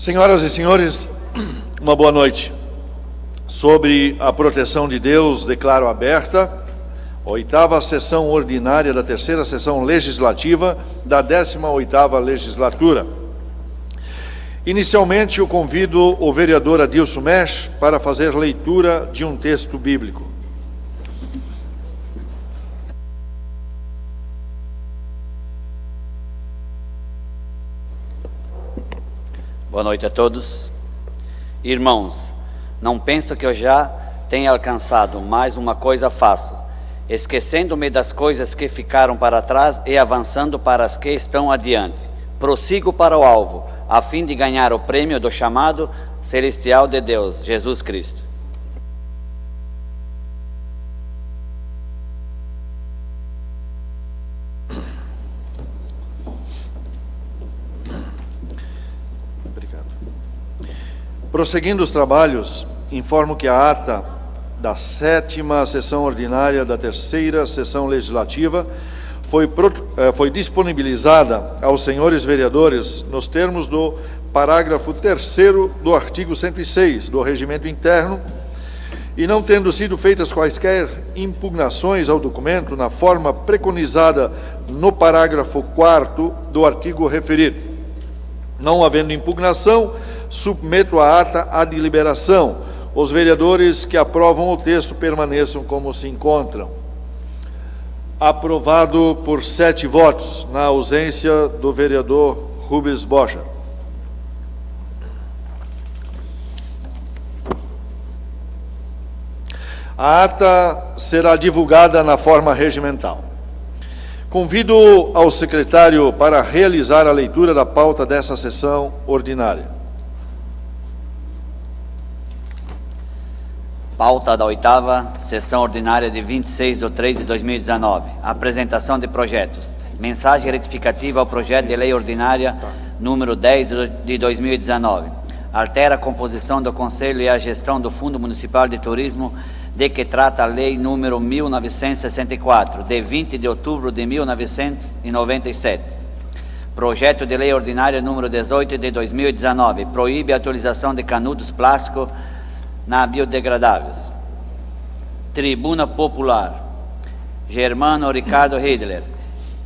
Senhoras e senhores, uma boa noite. Sobre a proteção de Deus, declaro aberta a 8ª sessão ordinária da 3ª sessão legislativa da 18ª legislatura. Inicialmente, eu convido o vereador Adilson Mesch para fazer leitura de um texto bíblico. Boa noite a todos. Irmãos, não penso que eu já tenha alcançado, mas uma coisa faço, esquecendo-me das coisas que ficaram para trás e avançando para as que estão adiante. Prossigo para o alvo, a fim de ganhar o prêmio do chamado celestial de Deus, Jesus Cristo. Prosseguindo os trabalhos, informo que a ata da 7ª sessão ordinária da 3ª sessão legislativa foi disponibilizada aos senhores vereadores nos termos do parágrafo 3º do artigo 106 do Regimento Interno e não tendo sido feitas quaisquer impugnações ao documento na forma preconizada no parágrafo 4º do artigo referido. Não havendo impugnação, submeto a ata à deliberação. Os vereadores que aprovam o texto permaneçam como se encontram. Aprovado por 7 votos, na ausência do vereador Rubens Bocher. A ata será divulgada na forma regimental. Convido ao secretário para realizar a leitura da pauta dessa sessão ordinária. Pauta da 8ª sessão ordinária de 26/3/2019. Apresentação de projetos. Mensagem retificativa ao projeto de lei ordinária número 10 de 2019. Altera a composição do Conselho e a gestão do Fundo Municipal de Turismo, de que trata a lei número 1964, de 20 de outubro de 1997. Projeto de lei ordinária número 18 de 2019. Proíbe a utilização de canudos plásticos na biodegradáveis. Tribuna Popular. Germano Ricardo Hidler.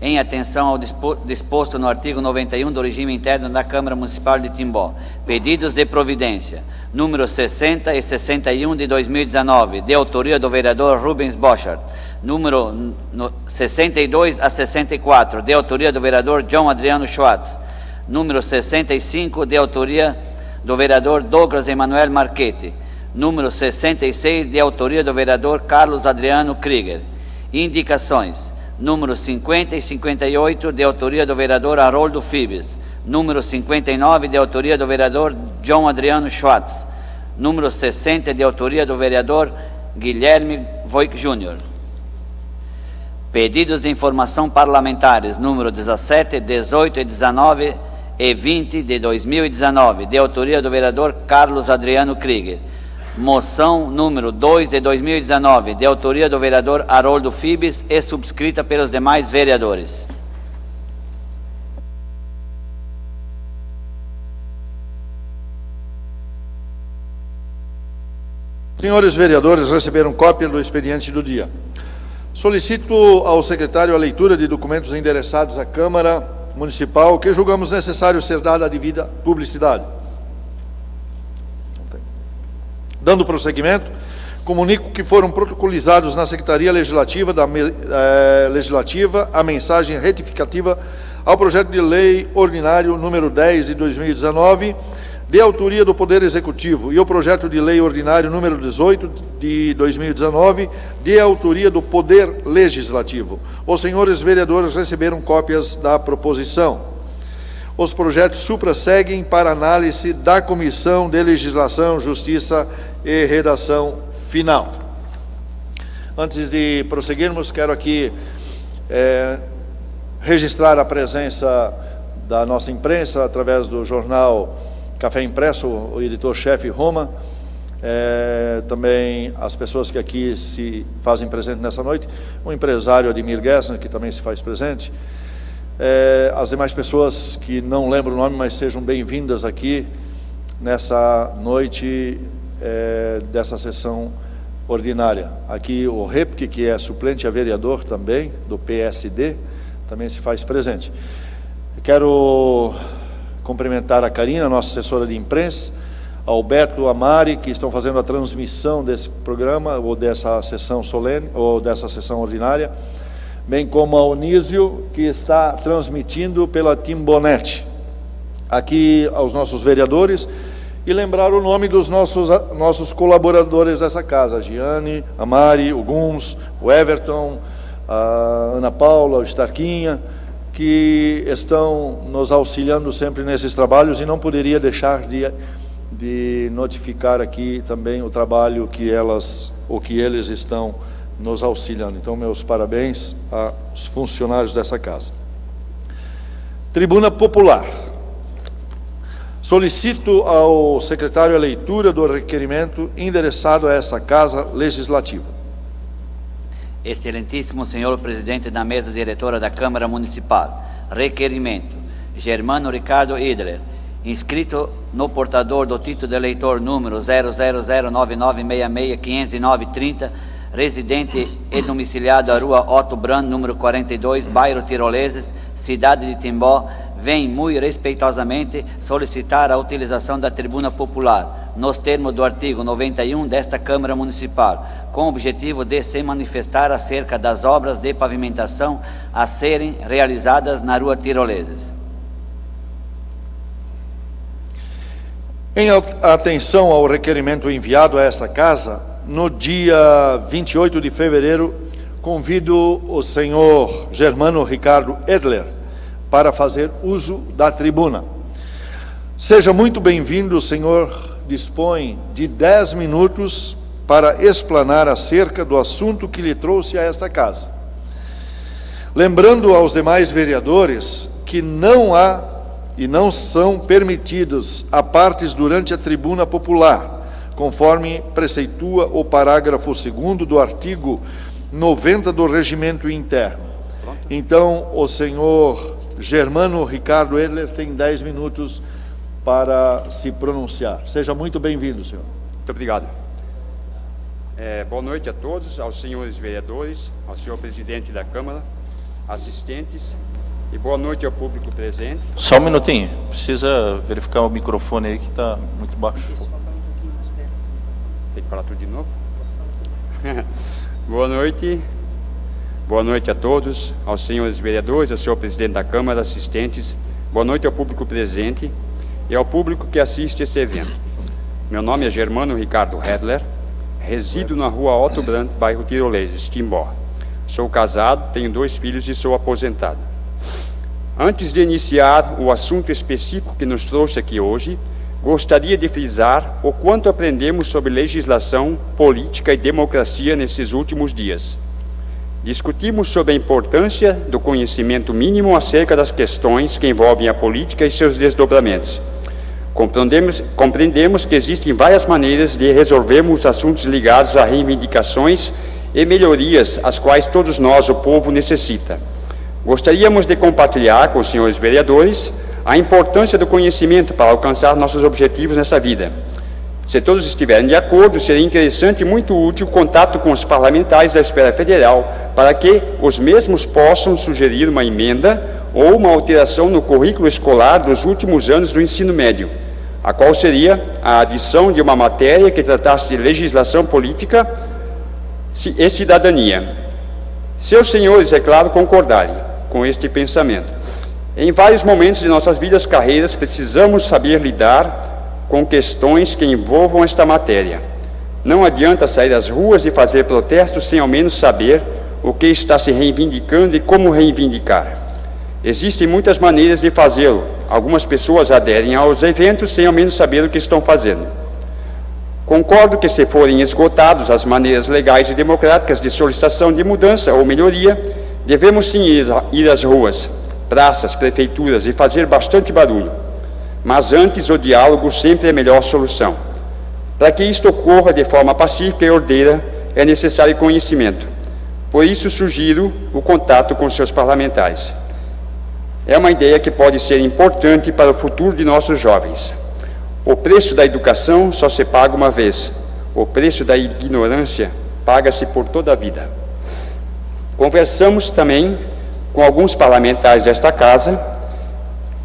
Em atenção ao disposto no artigo 91 do regime interno da Câmara Municipal de Timbó. Pedidos de providência. Número 60 e 61 de 2019, de autoria do vereador Rubens Bocher. Número 62 a 64, de autoria do vereador John Adriano Schwartz. Número 65, de autoria do vereador Douglas Emanuel Marchetti. Número 66, de autoria do vereador Carlos Adriano Krieger. Indicações. Número 50 e 58, de autoria do vereador Haroldo Fibes. Número 59, de autoria do vereador John Adriano Schwartz. Número 60, de autoria do vereador Guilherme Voigt Júnior. Pedidos de informação parlamentares, número 17, 18 e 19 e 20 de 2019, de autoria do vereador Carlos Adriano Krieger. Moção número 2 de 2019, de autoria do vereador Haroldo Fibes e subscrita pelos demais vereadores. Senhores vereadores, receberam cópia do expediente do dia. Solicito ao secretário a leitura de documentos endereçados à Câmara Municipal que julgamos necessário ser dada a devida publicidade. Dando prosseguimento, comunico que foram protocolizados na Secretaria Legislativa a mensagem retificativa ao projeto de lei ordinário número 10 de 2019, de autoria do Poder Executivo, e o projeto de lei ordinário número 18 de 2019, de autoria do Poder Legislativo. Os senhores vereadores receberam cópias da proposição. Os projetos supra-seguem para análise da Comissão de Legislação, Justiça e Redação Final. Antes de prosseguirmos, quero aqui registrar a presença da nossa imprensa através do jornal Café Impresso, o editor-chefe Roma, também as pessoas que aqui se fazem presente nessa noite, o empresário Ademir Gessner, que também se faz presente, as demais pessoas que não lembro o nome, mas sejam bem-vindas aqui nessa noite dessa sessão ordinária. Aqui o Repke, que é suplente a vereador também, do PSD, também se faz presente. Quero cumprimentar a Karina, nossa assessora de imprensa, ao Beto, a Mari, que estão fazendo a transmissão desse programa, ou dessa sessão solene, ou dessa sessão ordinária, bem como ao Nísio, que está transmitindo pela Timbonet. Aqui aos nossos vereadores, e lembrar o nome dos nossos colaboradores dessa casa: a Giane, a Mari, o Guns, o Everton, a Ana Paula, o Starquinha, que estão nos auxiliando sempre nesses trabalhos, e não poderia deixar de notificar aqui também o trabalho que eles estão nos auxiliando. Então, meus parabéns aos funcionários dessa casa. Tribuna Popular. Solicito ao secretário a leitura do requerimento endereçado a essa Casa Legislativa. Excelentíssimo senhor presidente da mesa diretora da Câmara Municipal. Requerimento: Germano Ricardo Edler, inscrito no portador do título de eleitor número 0009966150930, residente e domiciliado à rua Otto Brand, número 42, bairro Tiroleses, cidade de Timbó, vem muito respeitosamente solicitar a utilização da tribuna popular, nos termos do artigo 91 desta Câmara Municipal, com o objetivo de se manifestar acerca das obras de pavimentação a serem realizadas na rua Tiroleses. Em atenção ao requerimento enviado a esta casa, no dia 28 de fevereiro, convido o senhor Germano Ricardo Edler para fazer uso da tribuna. Seja muito bem-vindo, o senhor dispõe de 10 minutos para explanar acerca do assunto que lhe trouxe a esta casa. Lembrando aos demais vereadores que não há e não são permitidos apartes durante a tribuna popular, conforme preceitua o parágrafo 2º do artigo 90 do Regimento Interno. Então, o senhor Germano Ricardo Edler tem 10 minutos para se pronunciar. Seja muito bem-vindo, senhor. Muito obrigado. Boa noite a todos, aos senhores vereadores, ao senhor presidente da Câmara, assistentes, e boa noite ao público presente. Só um minutinho, precisa verificar o microfone aí que está muito baixo. Tem que falar tudo de novo? Boa noite a todos, aos senhores vereadores, ao senhor presidente da Câmara, assistentes, boa noite ao público presente e ao público que assiste esse evento. Meu nome é Germano Ricardo Edler, resido na rua Otto Brand, bairro Tiroleses, Timbó. Sou casado, tenho 2 filhos e sou aposentado. Antes de iniciar o assunto específico que nos trouxe aqui hoje, gostaria de frisar o quanto aprendemos sobre legislação, política e democracia nesses últimos dias. Discutimos sobre a importância do conhecimento mínimo acerca das questões que envolvem a política e seus desdobramentos. Compreendemos que existem várias maneiras de resolvermos assuntos ligados a reivindicações e melhorias, as quais todos nós, o povo, necessita. Gostaríamos de compartilhar com os senhores vereadores a importância do conhecimento para alcançar nossos objetivos nessa vida. Se todos estiverem de acordo, seria interessante e muito útil o contato com os parlamentares da esfera federal para que os mesmos possam sugerir uma emenda ou uma alteração no currículo escolar dos últimos anos do ensino médio, a qual seria a adição de uma matéria que tratasse de legislação política e cidadania. Se os senhores, é claro, concordarem com este pensamento. Em vários momentos de nossas vidas, carreiras, precisamos saber lidar com questões que envolvam esta matéria. Não adianta sair às ruas e fazer protestos sem ao menos saber o que está se reivindicando e como reivindicar. Existem muitas maneiras de fazê-lo. Algumas pessoas aderem aos eventos sem ao menos saber o que estão fazendo. Concordo que, se forem esgotados as maneiras legais e democráticas de solicitação de mudança ou melhoria, devemos sim ir às ruas, praças, prefeituras e fazer bastante barulho. Mas antes, o diálogo sempre é a melhor solução. Para que isto ocorra de forma pacífica e ordeira, é necessário conhecimento. Por isso, sugiro o contato com seus parlamentares. É uma ideia que pode ser importante para o futuro de nossos jovens. O preço da educação só se paga uma vez. O preço da ignorância paga-se por toda a vida. Conversamos também com alguns parlamentares desta casa.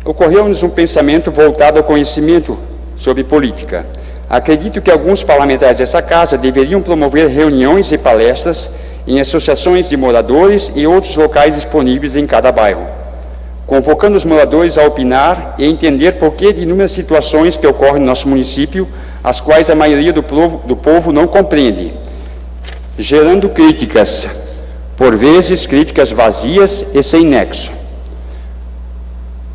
Ocorreu-nos um pensamento voltado ao conhecimento sobre política. Acredito que alguns parlamentares dessa casa deveriam promover reuniões e palestras em associações de moradores e outros locais disponíveis em cada bairro, convocando os moradores a opinar e entender porquê de inúmeras situações que ocorrem no nosso município, as quais a maioria do povo não compreende, gerando críticas, por vezes críticas vazias e sem nexo.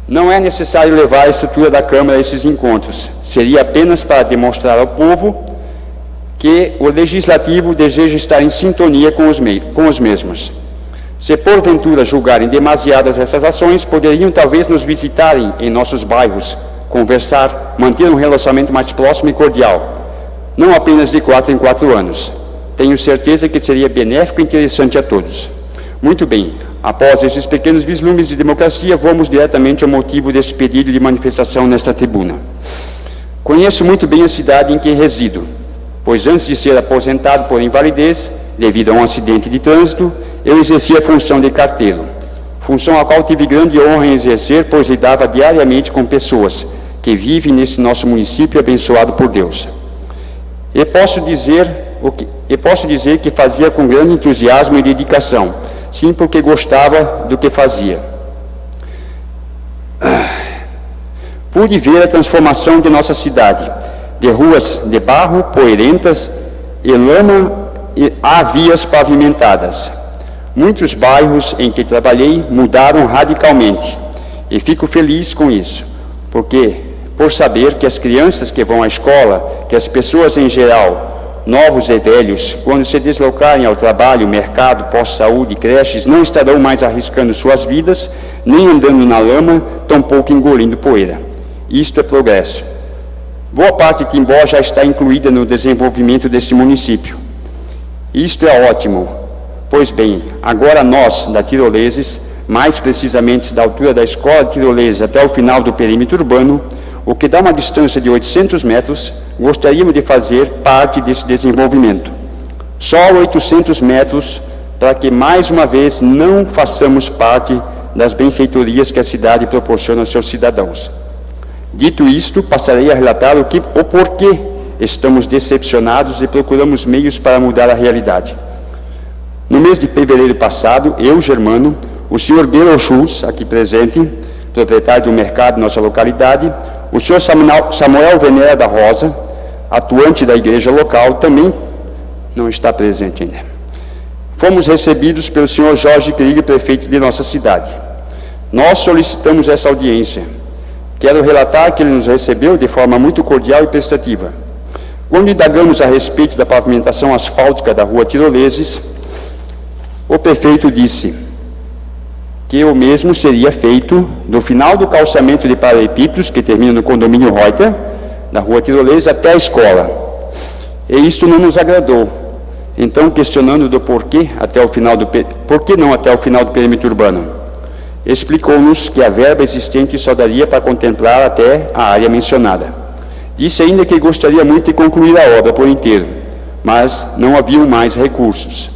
Não é necessário levar a estrutura da Câmara a esses encontros, seria apenas para demonstrar ao povo que o Legislativo deseja estar em sintonia com os mesmos. Se porventura julgarem demasiadas essas ações, poderiam talvez nos visitarem em nossos bairros, conversar, manter um relacionamento mais próximo e cordial, não apenas de 4 em 4 anos. Tenho certeza que seria benéfico e interessante a todos. Muito bem, após esses pequenos vislumbres de democracia, vamos diretamente ao motivo desse pedido de manifestação nesta tribuna. Conheço muito bem a cidade em que resido, pois antes de ser aposentado por invalidez, devido a um acidente de trânsito, eu exercia a função de carteiro, função a qual tive grande honra em exercer, pois lidava diariamente com pessoas que vivem nesse nosso município abençoado por Deus. E posso dizer que fazia com grande entusiasmo e dedicação, sim, porque gostava do que fazia. Pude ver a transformação de nossa cidade, de ruas de barro, poeirentas e lama, a vias pavimentadas. Muitos bairros em que trabalhei mudaram radicalmente e fico feliz com isso, por saber que as crianças que vão à escola, que as pessoas em geral, novos e velhos, quando se deslocarem ao trabalho, mercado, pós-saúde, creches, não estarão mais arriscando suas vidas, nem andando na lama, tampouco engolindo poeira. Isto é progresso. Boa parte de Timbó já está incluída no desenvolvimento desse município. Isto é ótimo. Pois bem, agora nós, da Tiroleses, mais precisamente da altura da Escola de Tiroleses até o final do perímetro urbano, o que dá uma distância de 800 metros, gostaríamos de fazer parte desse desenvolvimento. Só 800 metros para que, mais uma vez, não façamos parte das benfeitorias que a cidade proporciona aos seus cidadãos. Dito isto, passarei a relatar o porquê estamos decepcionados e procuramos meios para mudar a realidade. No mês de fevereiro passado, eu, Germano, o senhor Beryl Schultz, aqui presente, proprietário do mercado de nossa localidade, o senhor Samuel Venera da Rosa, atuante da igreja local, também não está presente ainda. Fomos recebidos pelo senhor Jorge Krieger, prefeito de nossa cidade. Nós solicitamos essa audiência. Quero relatar que ele nos recebeu de forma muito cordial e prestativa. Quando indagamos a respeito da pavimentação asfáltica da rua Tiroleses, o prefeito disse que o mesmo seria feito do final do calçamento de paralelepípedos, que termina no condomínio Reuter, da rua Tiroleses, até a escola. E isto não nos agradou. Então, questionando do por que não até o final do perímetro urbano, explicou-nos que a verba existente só daria para contemplar até a área mencionada. Disse ainda que gostaria muito de concluir a obra por inteiro, mas não haviam mais recursos,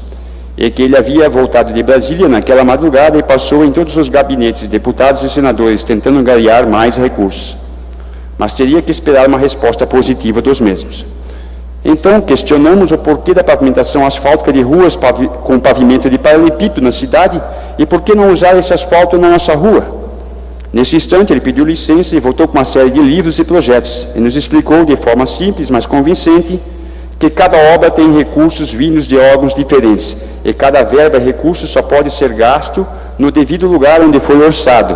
e que ele havia voltado de Brasília naquela madrugada e passou em todos os gabinetes de deputados e senadores tentando angariar mais recursos, mas teria que esperar uma resposta positiva dos mesmos. Então, questionamos o porquê da pavimentação asfáltica de ruas com pavimento de paralelepípedo na cidade e por que não usar esse asfalto na nossa rua. Nesse instante, ele pediu licença e voltou com uma série de livros e projetos e nos explicou de forma simples, mas convincente, que cada obra tem recursos vindos de órgãos diferentes e cada verba e recurso só pode ser gasto no devido lugar onde foi orçado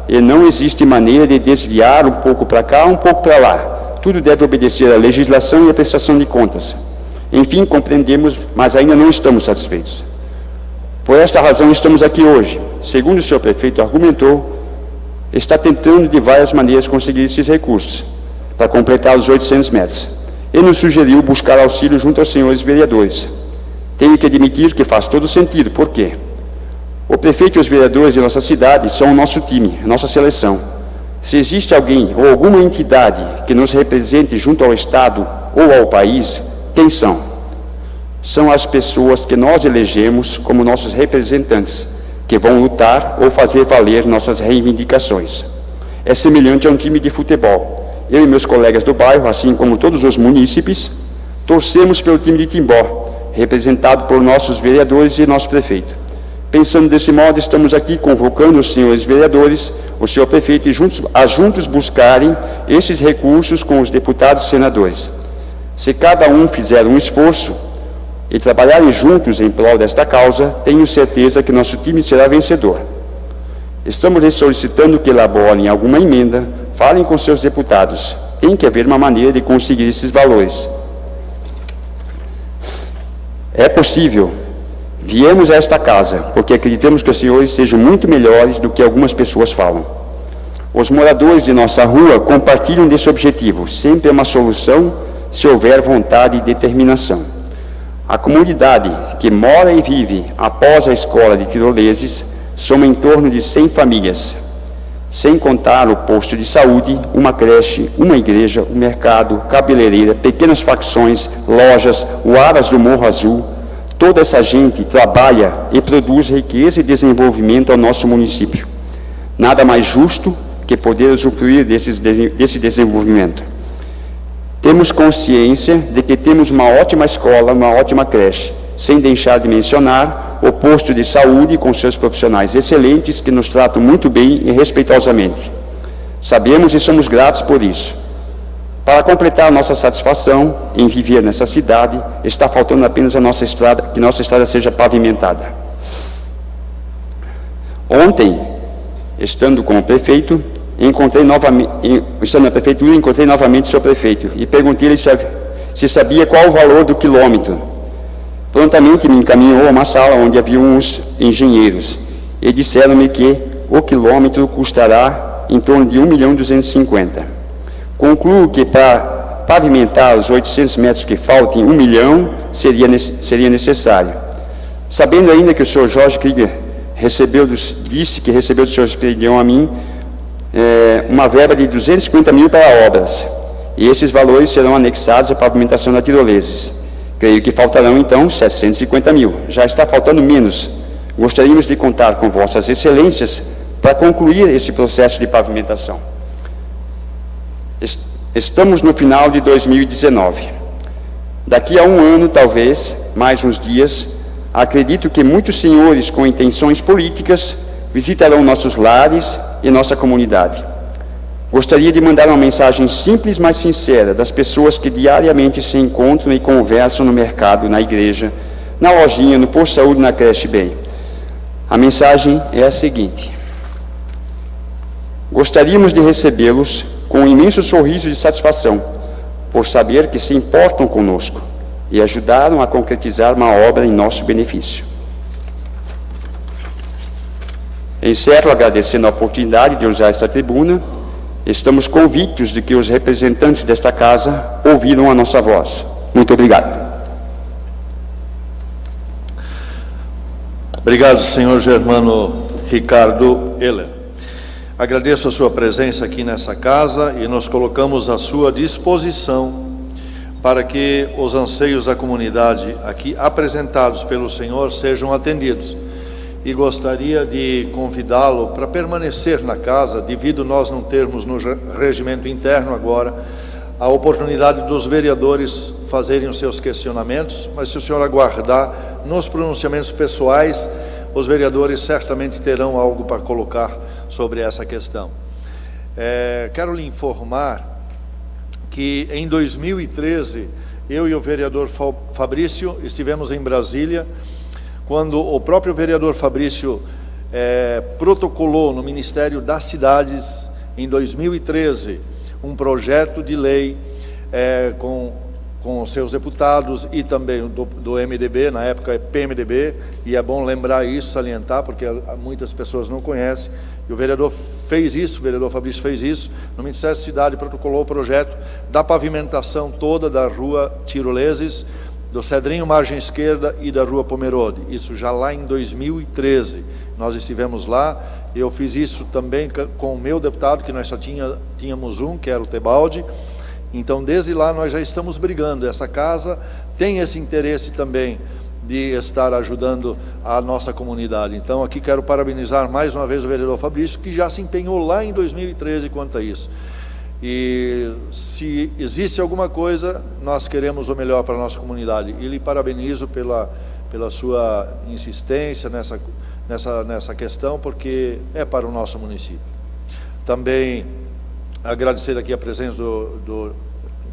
e não existe maneira de desviar um pouco para cá, um pouco para lá. Tudo deve obedecer à legislação e à prestação de contas. Enfim, compreendemos, mas ainda não estamos satisfeitos. Por esta razão estamos aqui hoje. Segundo o senhor prefeito argumentou, está tentando de várias maneiras conseguir esses recursos para completar os 800 metros. E nos sugeriu buscar auxílio junto aos senhores vereadores. Tenho que admitir que faz todo sentido. Por quê? O prefeito e os vereadores de nossa cidade são o nosso time, a nossa seleção. Se existe alguém ou alguma entidade que nos represente junto ao Estado ou ao país, quem são? São as pessoas que nós elegemos como nossos representantes, que vão lutar ou fazer valer nossas reivindicações. É semelhante a um time de futebol. Eu e meus colegas do bairro, assim como todos os munícipes, torcemos pelo time de Timbó, representado por nossos vereadores e nosso prefeito. Pensando desse modo, estamos aqui convocando os senhores vereadores, o senhor prefeito, e juntos buscarem esses recursos com os deputados e senadores. Se cada um fizer um esforço e trabalharem juntos em prol desta causa, tenho certeza que nosso time será vencedor. Estamos lhes solicitando que elaborem alguma emenda, falem com seus deputados. Tem que haver uma maneira de conseguir esses valores. É possível. Viemos a esta casa porque acreditamos que os senhores sejam muito melhores do que algumas pessoas falam. Os moradores de nossa rua compartilham desse objetivo. Sempre é uma solução se houver vontade e determinação. A comunidade que mora e vive após a escola de tiroleses soma em torno de 100 famílias, sem contar o posto de saúde, uma creche, uma igreja, um mercado, cabeleireira, pequenas facções, lojas, o Aras do Morro Azul. Toda essa gente trabalha e produz riqueza e desenvolvimento ao nosso município. Nada mais justo que poder usufruir desse desenvolvimento. Temos consciência de que temos uma ótima escola, uma ótima creche, sem deixar de mencionar o posto de saúde com seus profissionais excelentes que nos tratam muito bem e respeitosamente. Sabemos e somos gratos por isso. Para completar nossa satisfação em viver nessa cidade, está faltando apenas a nossa estrada, que nossa estrada seja pavimentada. Ontem, estando com o prefeito, estando na prefeitura, encontrei novamente o seu prefeito e perguntei-lhe se sabia qual o valor do quilômetro. Prontamente me encaminhou a uma sala onde havia uns engenheiros e disseram-me que o quilômetro custará em torno de 1.250.000. Concluo que para pavimentar os 800 metros que faltem, 1 milhão seria necessário. Sabendo ainda que o senhor Jorge Krieger disse que recebeu do senhor Esperidião a mim uma verba de 250.000 para obras, e esses valores serão anexados à pavimentação da Tiroleses. Creio que faltarão então 750.000. Já está faltando menos. Gostaríamos de contar com vossas excelências para concluir esse processo de pavimentação. Estamos no final de 2019. Daqui a um ano, talvez, mais uns dias, acredito que muitos senhores com intenções políticas visitarão nossos lares e nossa comunidade. Gostaria de mandar uma mensagem simples, mas sincera, das pessoas que diariamente se encontram e conversam no mercado, na igreja, na lojinha, no posto de saúde, na creche bem. A mensagem é a seguinte: gostaríamos de recebê-los com um imenso sorriso de satisfação, por saber que se importam conosco e ajudaram a concretizar uma obra em nosso benefício. Encerro agradecendo a oportunidade de usar esta tribuna. Estamos convictos de que os representantes desta casa ouviram a nossa voz. Muito obrigado. Obrigado, senhor Germano Ricardo Heller. Agradeço a sua presença aqui nessa casa e nos colocamos à sua disposição para que os anseios da comunidade aqui apresentados pelo senhor sejam atendidos. E gostaria de convidá-lo para permanecer na casa, devido nós não termos no regimento interno agora a oportunidade dos vereadores fazerem os seus questionamentos, mas se o senhor aguardar nos pronunciamentos pessoais, os vereadores certamente terão algo para colocar sobre essa questão. Quero lhe informar que em 2013, eu e o vereador Fabrício estivemos em Brasília, quando o próprio vereador Fabrício protocolou no Ministério das Cidades, em 2013, um projeto de lei com seus deputados e também do MDB, na época é PMDB, e é bom lembrar isso, salientar, porque muitas pessoas não conhecem, e o vereador fez isso, o vereador Fabrício fez isso, no Ministério da Cidade protocolou o projeto da pavimentação toda da rua Tiroleses, do Cedrinho Margem Esquerda e da rua Pomerode, isso já lá em 2013, nós estivemos lá. Eu fiz isso também com o meu deputado, que nós só tínhamos um, que era o Tebaldi. Então, desde lá, nós já estamos brigando. Essa casa tem esse interesse também de estar ajudando a nossa comunidade. Então, aqui quero parabenizar mais uma vez o vereador Fabrício, que já se empenhou lá em 2013 quanto a isso. E se existe alguma coisa, nós queremos o melhor para a nossa comunidade. E lhe parabenizo pela sua insistência nessa questão, porque é para o nosso município. Também agradecer aqui a presença do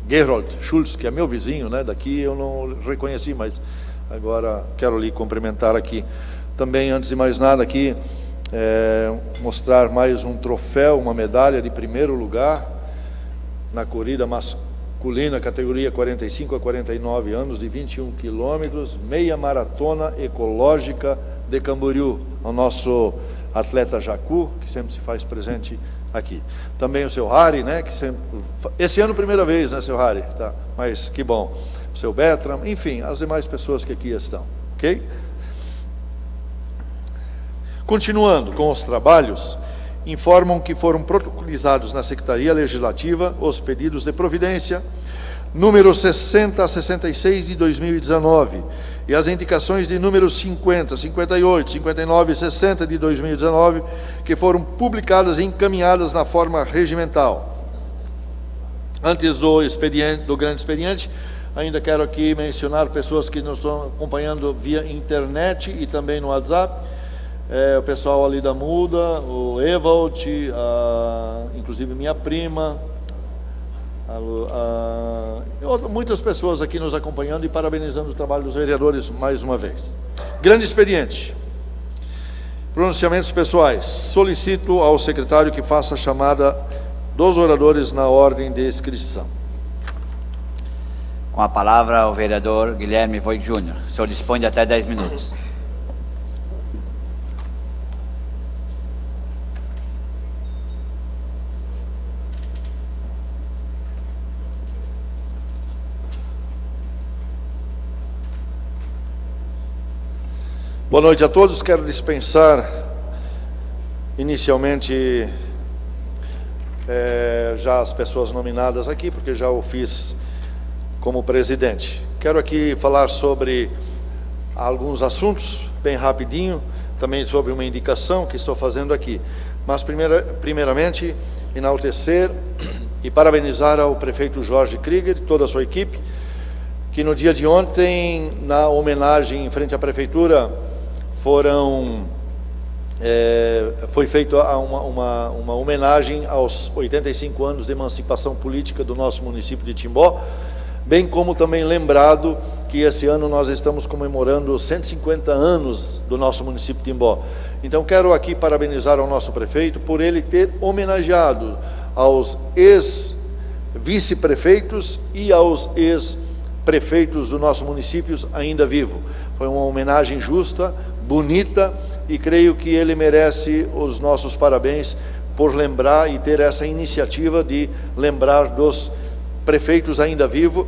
Gerold Schultz, que é meu vizinho, né? Daqui eu não reconheci, mas agora quero lhe cumprimentar aqui. Também, antes de mais nada, aqui mostrar mais um troféu, uma medalha de primeiro lugar na corrida masculina, categoria 45 a 49 anos, de 21 quilômetros, meia maratona ecológica de Camboriú, ao nosso atleta Jacu, que sempre se faz presente aqui. Também o seu Harry, né, que sempre, esse ano primeira vez, né, seu Harry, tá? Mas que bom. O seu Bertram, enfim, as demais pessoas que aqui estão, ok? Continuando com os trabalhos, informam que foram protocolizados na Secretaria Legislativa os pedidos de providência número 60 a 66 de 2019 e as indicações de números 50, 58, 59 e 60 de 2019, que foram publicadas e encaminhadas na forma regimental. Antes do grande expediente, ainda quero aqui mencionar pessoas que nos estão acompanhando via internet e também no WhatsApp. O pessoal ali da Muda, o Evald, inclusive minha prima, muitas pessoas aqui nos acompanhando e parabenizando o trabalho dos vereadores mais uma vez. Grande expediente. Pronunciamentos pessoais. Solicito ao secretário que faça a chamada dos oradores na ordem de inscrição. Com a palavra o vereador Guilherme Voigt Júnior. O senhor dispõe de até 10 minutos. Boa noite a todos. Quero dispensar inicialmente já as pessoas nominadas aqui, porque já o fiz como presidente. Quero aqui falar sobre alguns assuntos, bem rapidinho, também sobre uma indicação que estou fazendo aqui. Mas primeiramente, enaltecer e parabenizar ao prefeito Jorge Krieger e toda a sua equipe, que no dia de ontem, na homenagem em frente à prefeitura, foi feita uma homenagem aos 85 anos de emancipação política do nosso município de Timbó, bem como também lembrado que esse ano nós estamos comemorando 150 anos do nosso município de Timbó. Então quero aqui parabenizar ao nosso prefeito por ele ter homenageado aos ex-vice-prefeitos e aos ex-prefeitos do nosso município ainda vivo. Foi uma homenagem justa, bonita, e creio que ele merece os nossos parabéns por lembrar e ter essa iniciativa de lembrar dos prefeitos ainda vivos,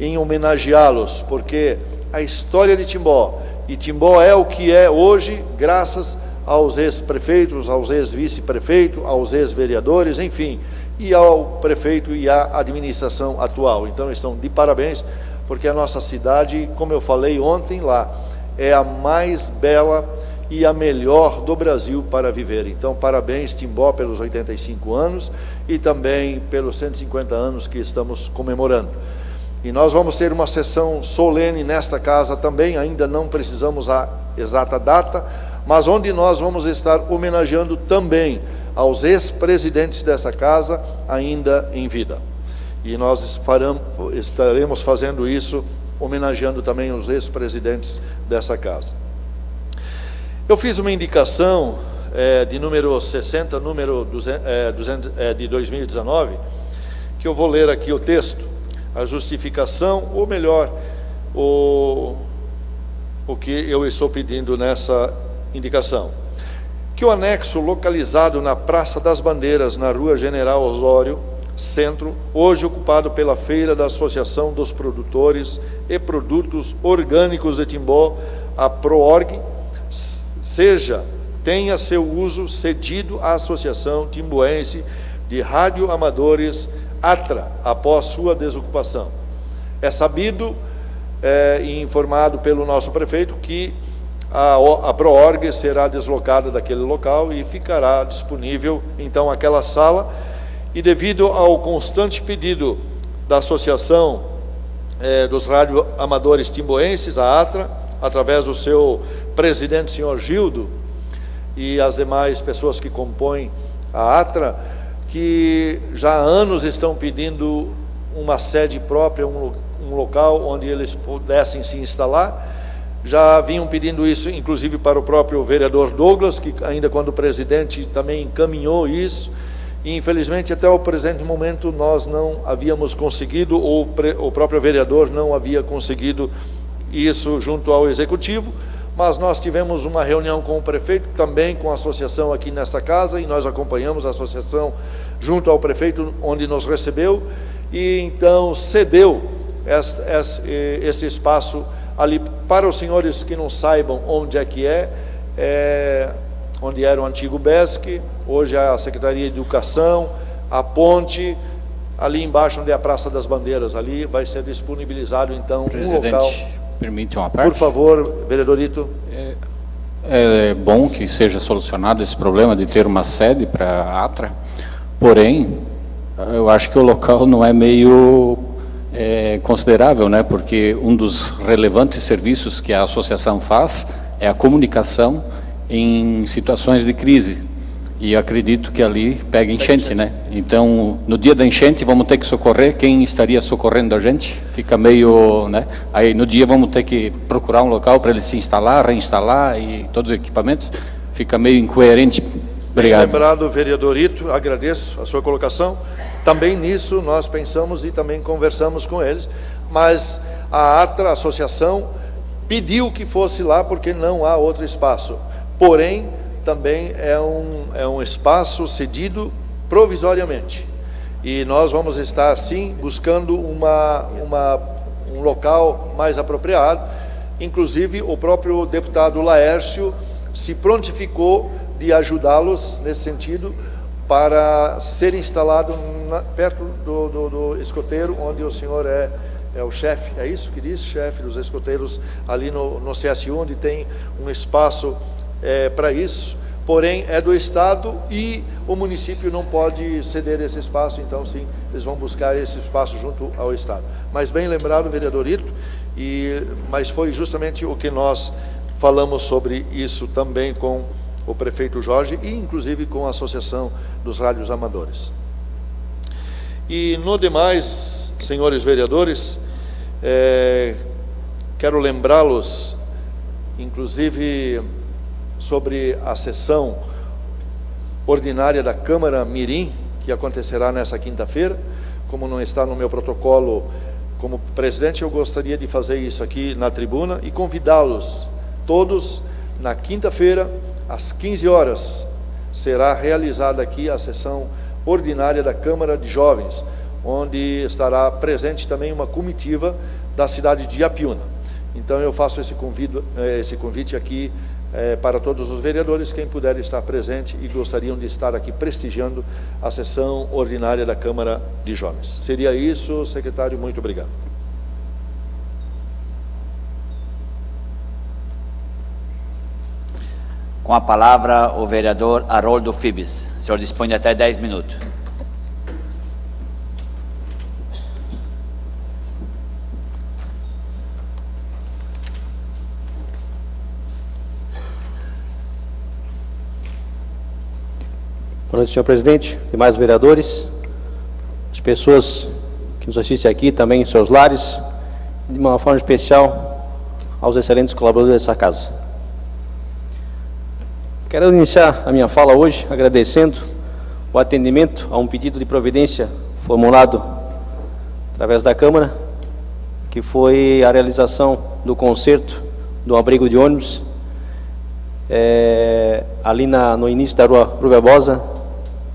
em homenageá-los, porque a história de Timbó, e Timbó é o que é hoje, graças aos ex-prefeitos, aos ex-vice-prefeitos, aos ex-vereadores, enfim, e ao prefeito e à administração atual. Então estão de parabéns, porque a nossa cidade, como eu falei ontem lá, é a mais bela e a melhor do Brasil para viver. Então, parabéns, Timbó, pelos 85 anos e também pelos 150 anos que estamos comemorando. E nós vamos ter uma sessão solene nesta casa também, ainda não precisamos a exata data, mas onde nós vamos estar homenageando também aos ex-presidentes dessa casa ainda em vida. E nós estaremos fazendo isso, homenageando também os ex-presidentes dessa casa. Eu fiz uma indicação de número 60, número 200, de 2019, que eu vou ler aqui o texto, a justificação, ou melhor, o que eu estou pedindo nessa indicação. Que o anexo localizado na Praça das Bandeiras, na Rua General Osório, Centro, hoje ocupado pela Feira da Associação dos Produtores e Produtos Orgânicos de Timbó, a PROORG, seja tenha seu uso cedido à Associação Timboense de Radioamadores, ATRA, após sua desocupação. É sabido e informado pelo nosso prefeito que a ProOrg será deslocada daquele local e ficará disponível, então, aquela sala, e devido ao constante pedido da Associação dos Radioamadores Timboenses, a ATRA, através do seu presidente, senhor Gildo, e as demais pessoas que compõem a ATRA, que já há anos estão pedindo uma sede própria, um local onde eles pudessem se instalar. Já vinham pedindo isso, inclusive, para o próprio vereador Douglas, que ainda quando presidente também encaminhou isso, e infelizmente até o presente momento nós não havíamos conseguido, ou o próprio vereador não havia conseguido isso junto ao executivo, mas nós tivemos uma reunião com o prefeito, também com a associação aqui nesta casa, e nós acompanhamos a associação junto ao prefeito, onde nos recebeu, e então cedeu esse espaço ali. Para os senhores que não saibam onde é que onde era o antigo BESC, hoje é a Secretaria de Educação, a ponte, ali embaixo onde é a Praça das Bandeiras, ali vai ser disponibilizado então um local. Permite uma parte? Por favor, vereadorito. É bom que seja solucionado esse problema de ter uma sede para a ATRA, porém, eu acho que o local não é meio considerável, né? Porque um dos relevantes serviços que a associação faz é a comunicação em situações de crise. E acredito que ali pega enchente, né? Então, no dia da enchente, vamos ter que socorrer. Quem estaria socorrendo a gente? Fica meio, né? Aí, no dia, vamos ter que procurar um local para ele se instalar, reinstalar e todos os equipamentos. Fica meio incoerente. Obrigado. Bem lembrado, vereadorito. Agradeço a sua colocação. Também nisso nós pensamos e também conversamos com eles. Mas a ATRA, a associação, pediu que fosse lá porque não há outro espaço. Porém, também é um espaço cedido provisoriamente. E nós vamos estar, sim, buscando um local mais apropriado. Inclusive, o próprio deputado Laércio se prontificou de ajudá-los nesse sentido, para ser instalado perto do escoteiro, onde o senhor é o chefe, é isso que diz? Chefe dos escoteiros, ali no CSU, onde tem um espaço para isso, porém é do Estado e o município não pode ceder esse espaço, então sim, eles vão buscar esse espaço junto ao Estado. Mas bem lembrado, vereadorito, mas foi justamente o que nós falamos sobre isso também com o prefeito Jorge e inclusive com a Associação dos Rádios Amadores. E no demais, senhores vereadores, quero lembrá-los, inclusive, sobre a sessão ordinária da Câmara Mirim, que acontecerá nessa quinta-feira. Como não está no meu protocolo como presidente, eu gostaria de fazer isso aqui na tribuna e convidá-los todos na quinta-feira, às 15 horas, será realizada aqui a sessão ordinária da Câmara de Jovens, onde estará presente também uma comitiva da cidade de Iapiúna. Então eu faço esse convite aqui para todos os vereadores, quem puder estar presente e gostariam de estar aqui prestigiando a sessão ordinária da Câmara de Jovens. Seria isso, secretário, muito obrigado. Com a palavra, o vereador Haroldo Fibes. O senhor dispõe de até 10 minutos. Boa noite, senhor presidente, demais vereadores, as pessoas que nos assistem aqui, também em seus lares, de uma forma especial aos excelentes colaboradores dessa casa. Quero iniciar a minha fala hoje agradecendo o atendimento a um pedido de providência formulado através da Câmara, que foi a realização do conserto do abrigo de ônibus ali no início da Rua Barbosa,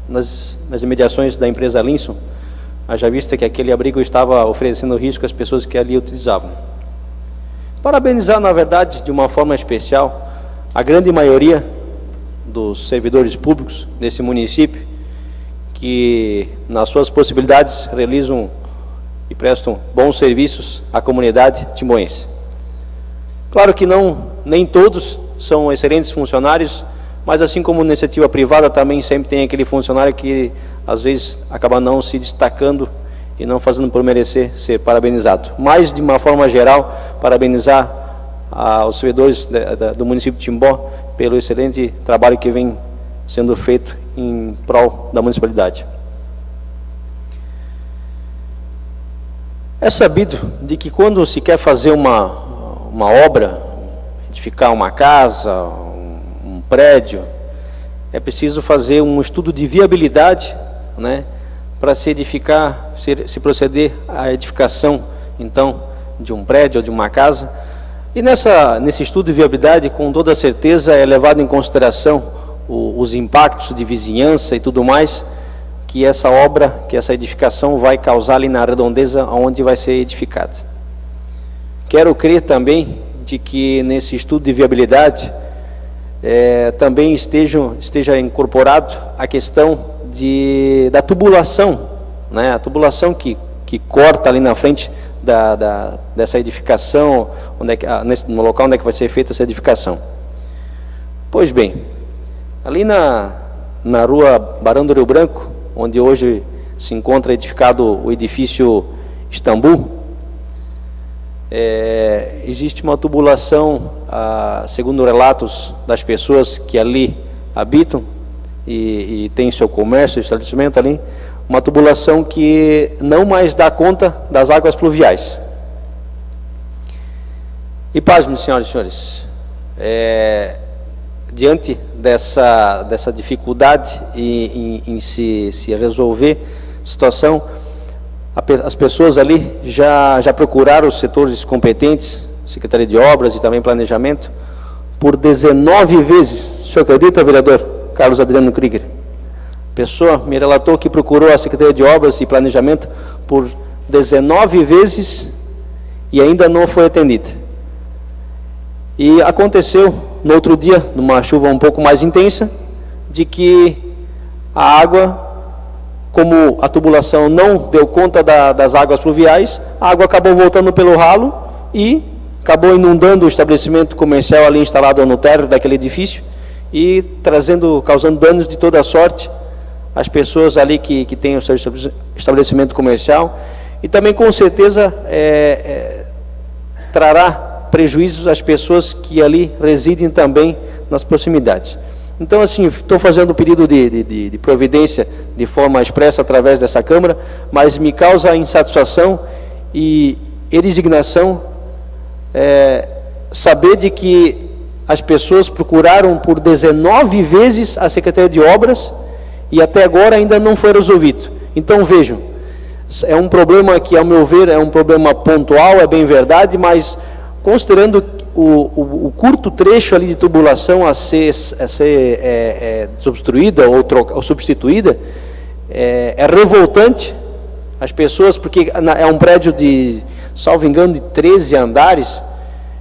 nas imediações da empresa Linson, haja vista que aquele abrigo estava oferecendo risco às pessoas que ali utilizavam. Parabenizar, na verdade, de uma forma especial, a grande maioria dos servidores públicos desse município, que nas suas possibilidades realizam e prestam bons serviços à comunidade timboense. Claro que nem todos são excelentes funcionários, mas assim como na iniciativa privada também sempre tem aquele funcionário que às vezes acaba não se destacando e não fazendo por merecer ser parabenizado. Mas, de uma forma geral, parabenizar aos servidores do município de Timbó pelo excelente trabalho que vem sendo feito em prol da municipalidade. É sabido de que quando se quer fazer uma obra, edificar uma casa, um prédio, é preciso fazer um estudo de viabilidade, né, para se edificar, se proceder à edificação, então, de um prédio ou de uma casa. E nesse estudo de viabilidade, com toda certeza, é levado em consideração os impactos de vizinhança e tudo mais que essa obra, que essa edificação vai causar ali na redondeza onde vai ser edificada. Quero crer também de que nesse estudo de viabilidade também esteja incorporado a questão da tubulação, né? A tubulação que corta ali na frente dessa edificação, no local onde é que vai ser feita essa edificação. Pois bem, ali na rua Barão do Rio Branco, onde hoje se encontra edificado o edifício Istambul, existe uma tubulação, segundo relatos das pessoas que ali habitam e tem seu comércio, estabelecimento ali, uma tubulação que não mais dá conta das águas pluviais. E pasmem, senhoras e senhores, diante dessa dificuldade em se resolver a situação, as pessoas ali já procuraram os setores competentes, Secretaria de Obras e também Planejamento, por 19 vezes. O senhor acredita, vereador Carlos Adriano Krieger? A pessoa me relatou que procurou a Secretaria de Obras e Planejamento por 19 vezes e ainda não foi atendida. E aconteceu no outro dia, numa chuva um pouco mais intensa, de que a água, como a tubulação não deu conta das águas pluviais, a água acabou voltando pelo ralo e acabou inundando o estabelecimento comercial ali instalado no térreo daquele edifício e causando danos de toda sorte às pessoas ali que têm o seu estabelecimento comercial, e também com certeza trará prejuízos às pessoas que ali residem também nas proximidades. Então, assim, estou fazendo o pedido de providência de forma expressa através dessa Câmara, mas me causa insatisfação e resignação saber de que as pessoas procuraram por 19 vezes a Secretaria de Obras e até agora ainda não foi resolvido. Então, vejam, é um problema que, ao meu ver, é um problema pontual, é bem verdade, mas considerando o curto trecho ali de tubulação a ser desobstruída ou substituída, é revoltante as pessoas, porque é um prédio de, salvo engano, de 13 andares.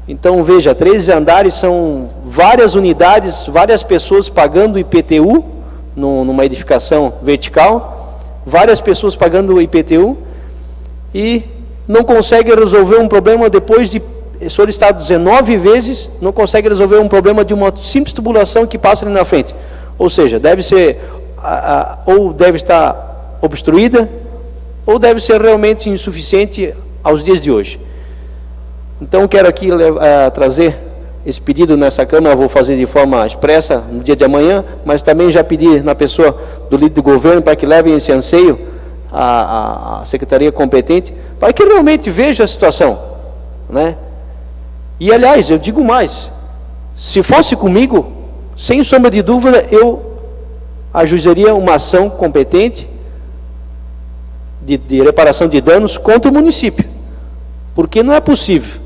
Então, veja, 13 andares são várias unidades, várias pessoas pagando IPTU numa edificação vertical, várias pessoas pagando IPTU e não consegue resolver um problema depois de solicitado 19 vezes, não consegue resolver um problema de uma simples tubulação que passa ali na frente. Ou seja, deve ser, ou deve estar obstruída, ou deve ser realmente insuficiente aos dias de hoje. Então, quero aqui trazer esse pedido nessa Câmara, vou fazer de forma expressa no dia de amanhã, mas também já pedi na pessoa do líder do governo para que levem esse anseio à secretaria competente, para que realmente veja a situação, né? E, aliás, eu digo mais, se fosse comigo, sem sombra de dúvida, eu ajuizaria uma ação competente de reparação de danos contra o município, porque não é possível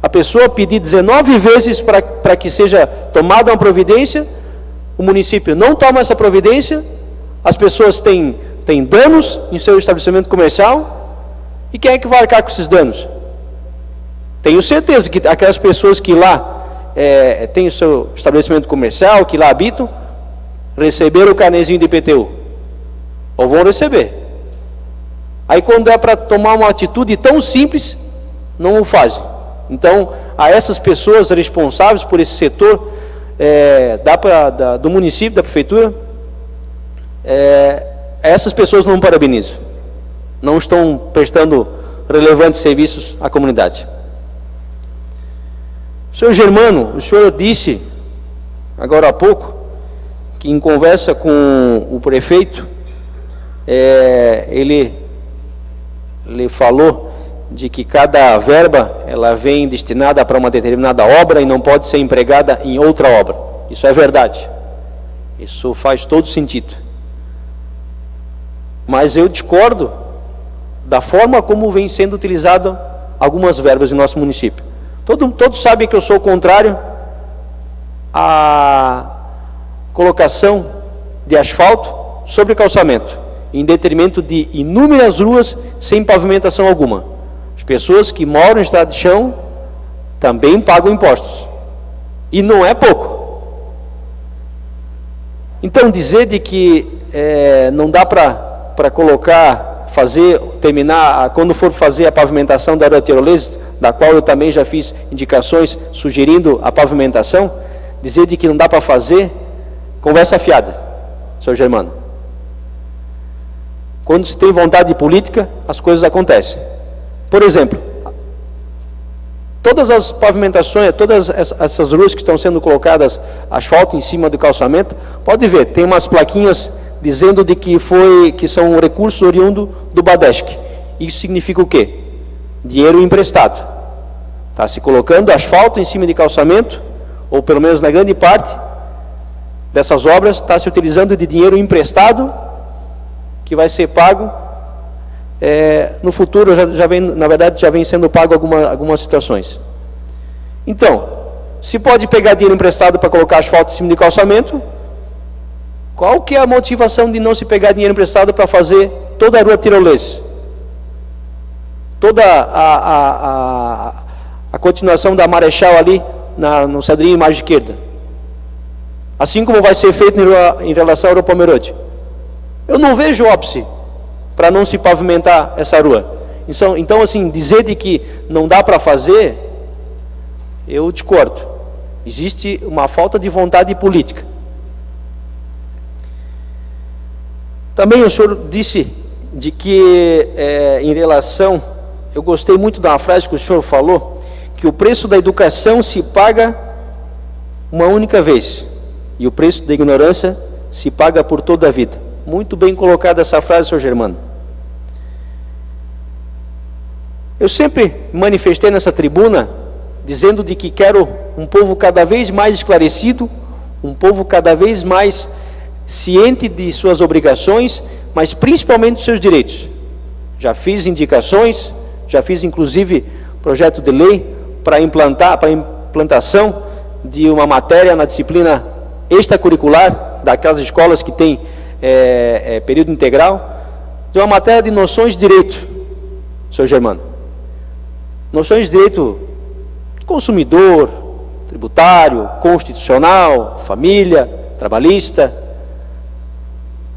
a pessoa pedir 19 vezes para que seja tomada uma providência, o município não toma essa providência, as pessoas têm danos em seu estabelecimento comercial, e quem é que vai arcar com esses danos? Tenho certeza que aquelas pessoas que lá têm o seu estabelecimento comercial, que lá habitam, receber o carnezinho de IPTU? Ou vão receber? Aí quando é para tomar uma atitude tão simples, não o fazem. Então, a essas pessoas responsáveis por esse setor do município, da prefeitura, essas pessoas não parabenizo. Não estão prestando relevantes serviços à comunidade. Senhor Germano, o senhor disse, agora há pouco, que em conversa com o prefeito, ele falou de que cada verba, ela vem destinada para uma determinada obra e não pode ser empregada em outra obra. Isso é verdade. Isso faz todo sentido. Mas eu discordo da forma como vem sendo utilizada algumas verbas em nosso município. Todos sabem que eu sou contrário à colocação de asfalto sobre calçamento, em detrimento de inúmeras ruas sem pavimentação alguma. As pessoas que moram em estrada de chão também pagam impostos. E não é pouco. Então dizer de que não dá para colocar, terminar, quando for fazer a pavimentação da rua Tirolesa, da qual eu também já fiz indicações sugerindo a pavimentação, dizer de que não dá para fazer, conversa fiada, senhor Germano. Quando se tem vontade política, as coisas acontecem. Por exemplo, todas as pavimentações, todas essas ruas que estão sendo colocadas asfalto em cima do calçamento, pode ver, tem umas plaquinhas dizendo de que são recursos oriundos do Badesc. Isso significa o quê? Dinheiro emprestado. Está se colocando asfalto em cima de calçamento, ou pelo menos na grande parte dessas obras, está se utilizando de dinheiro emprestado, que vai ser pago, no futuro, na verdade, já vem sendo pago algumas situações. Então, se pode pegar dinheiro emprestado para colocar asfalto em cima de calçamento, qual que é a motivação de não se pegar dinheiro emprestado para fazer toda a rua Tirolesa? Toda a continuação da Marechal ali, no Cedrinho, margem esquerda. Assim como vai ser feito em relação ao Rua Pomerode. Eu não vejo óbice para não se pavimentar essa rua. Então, assim, dizer de que não dá para fazer, eu discordo. Existe uma falta de vontade política. Também o senhor disse de que, em relação, eu gostei muito de uma frase que o senhor falou, que o preço da educação se paga uma única vez, e o preço da ignorância se paga por toda a vida. Muito bem colocada essa frase, senhor Germano. Eu sempre manifestei nessa tribuna, dizendo de que quero um povo cada vez mais esclarecido, um povo cada vez mais ciente de suas obrigações, mas principalmente dos seus direitos. Já fiz indicações, já fiz inclusive projeto de lei para a implantação de uma matéria na disciplina extracurricular daquelas escolas que tem período integral, de uma matéria de noções de direito, senhor Germano. Noções de direito consumidor, tributário, constitucional, família, trabalhista,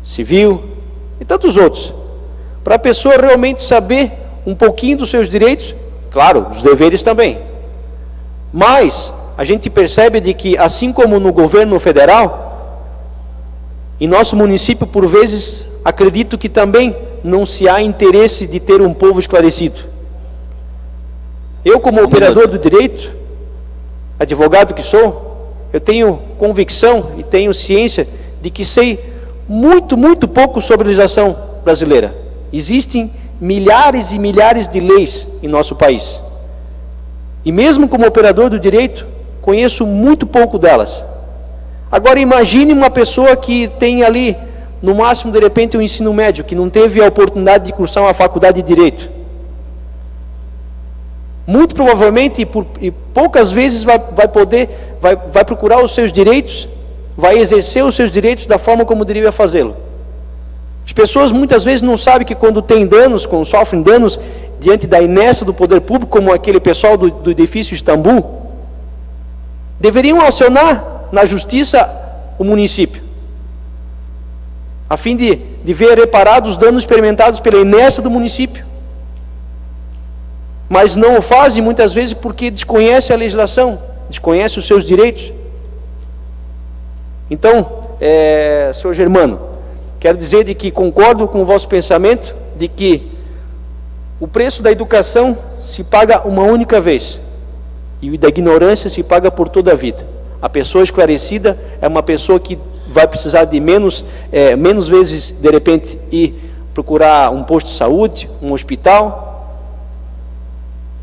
civil e tantos outros, para a pessoa realmente saber um pouquinho dos seus direitos, claro, dos deveres também. Mas a gente percebe de que, assim como no governo federal, em nosso município, por vezes, acredito que também não se há interesse de ter um povo esclarecido. Eu, como operador do direito, advogado que sou, eu tenho convicção e tenho ciência de que sei muito, muito pouco sobre a legislação brasileira. Existem milhares e milhares de leis em nosso país. E mesmo como operador do direito, conheço muito pouco delas. Agora imagine uma pessoa que tem ali, no máximo, de repente, um ensino médio, que não teve a oportunidade de cursar uma faculdade de direito. Muito provavelmente, e poucas vezes vai procurar os seus direitos, vai exercer os seus direitos da forma como deveria fazê-lo. As pessoas muitas vezes não sabem que quando tem danos, quando sofrem danos diante da inércia do poder público, como aquele pessoal do edifício Istambul, deveriam acionar na justiça o município. a fim de ver reparados os danos experimentados pela inércia do município. Mas não o fazem muitas vezes porque desconhece a legislação, desconhece os seus direitos. Então, senhor Germano, quero dizer de que concordo com o vosso pensamento de que o preço da educação se paga uma única vez e o da ignorância se paga por toda a vida. A pessoa esclarecida é uma pessoa que vai precisar de menos vezes, de repente, ir procurar um posto de saúde, um hospital,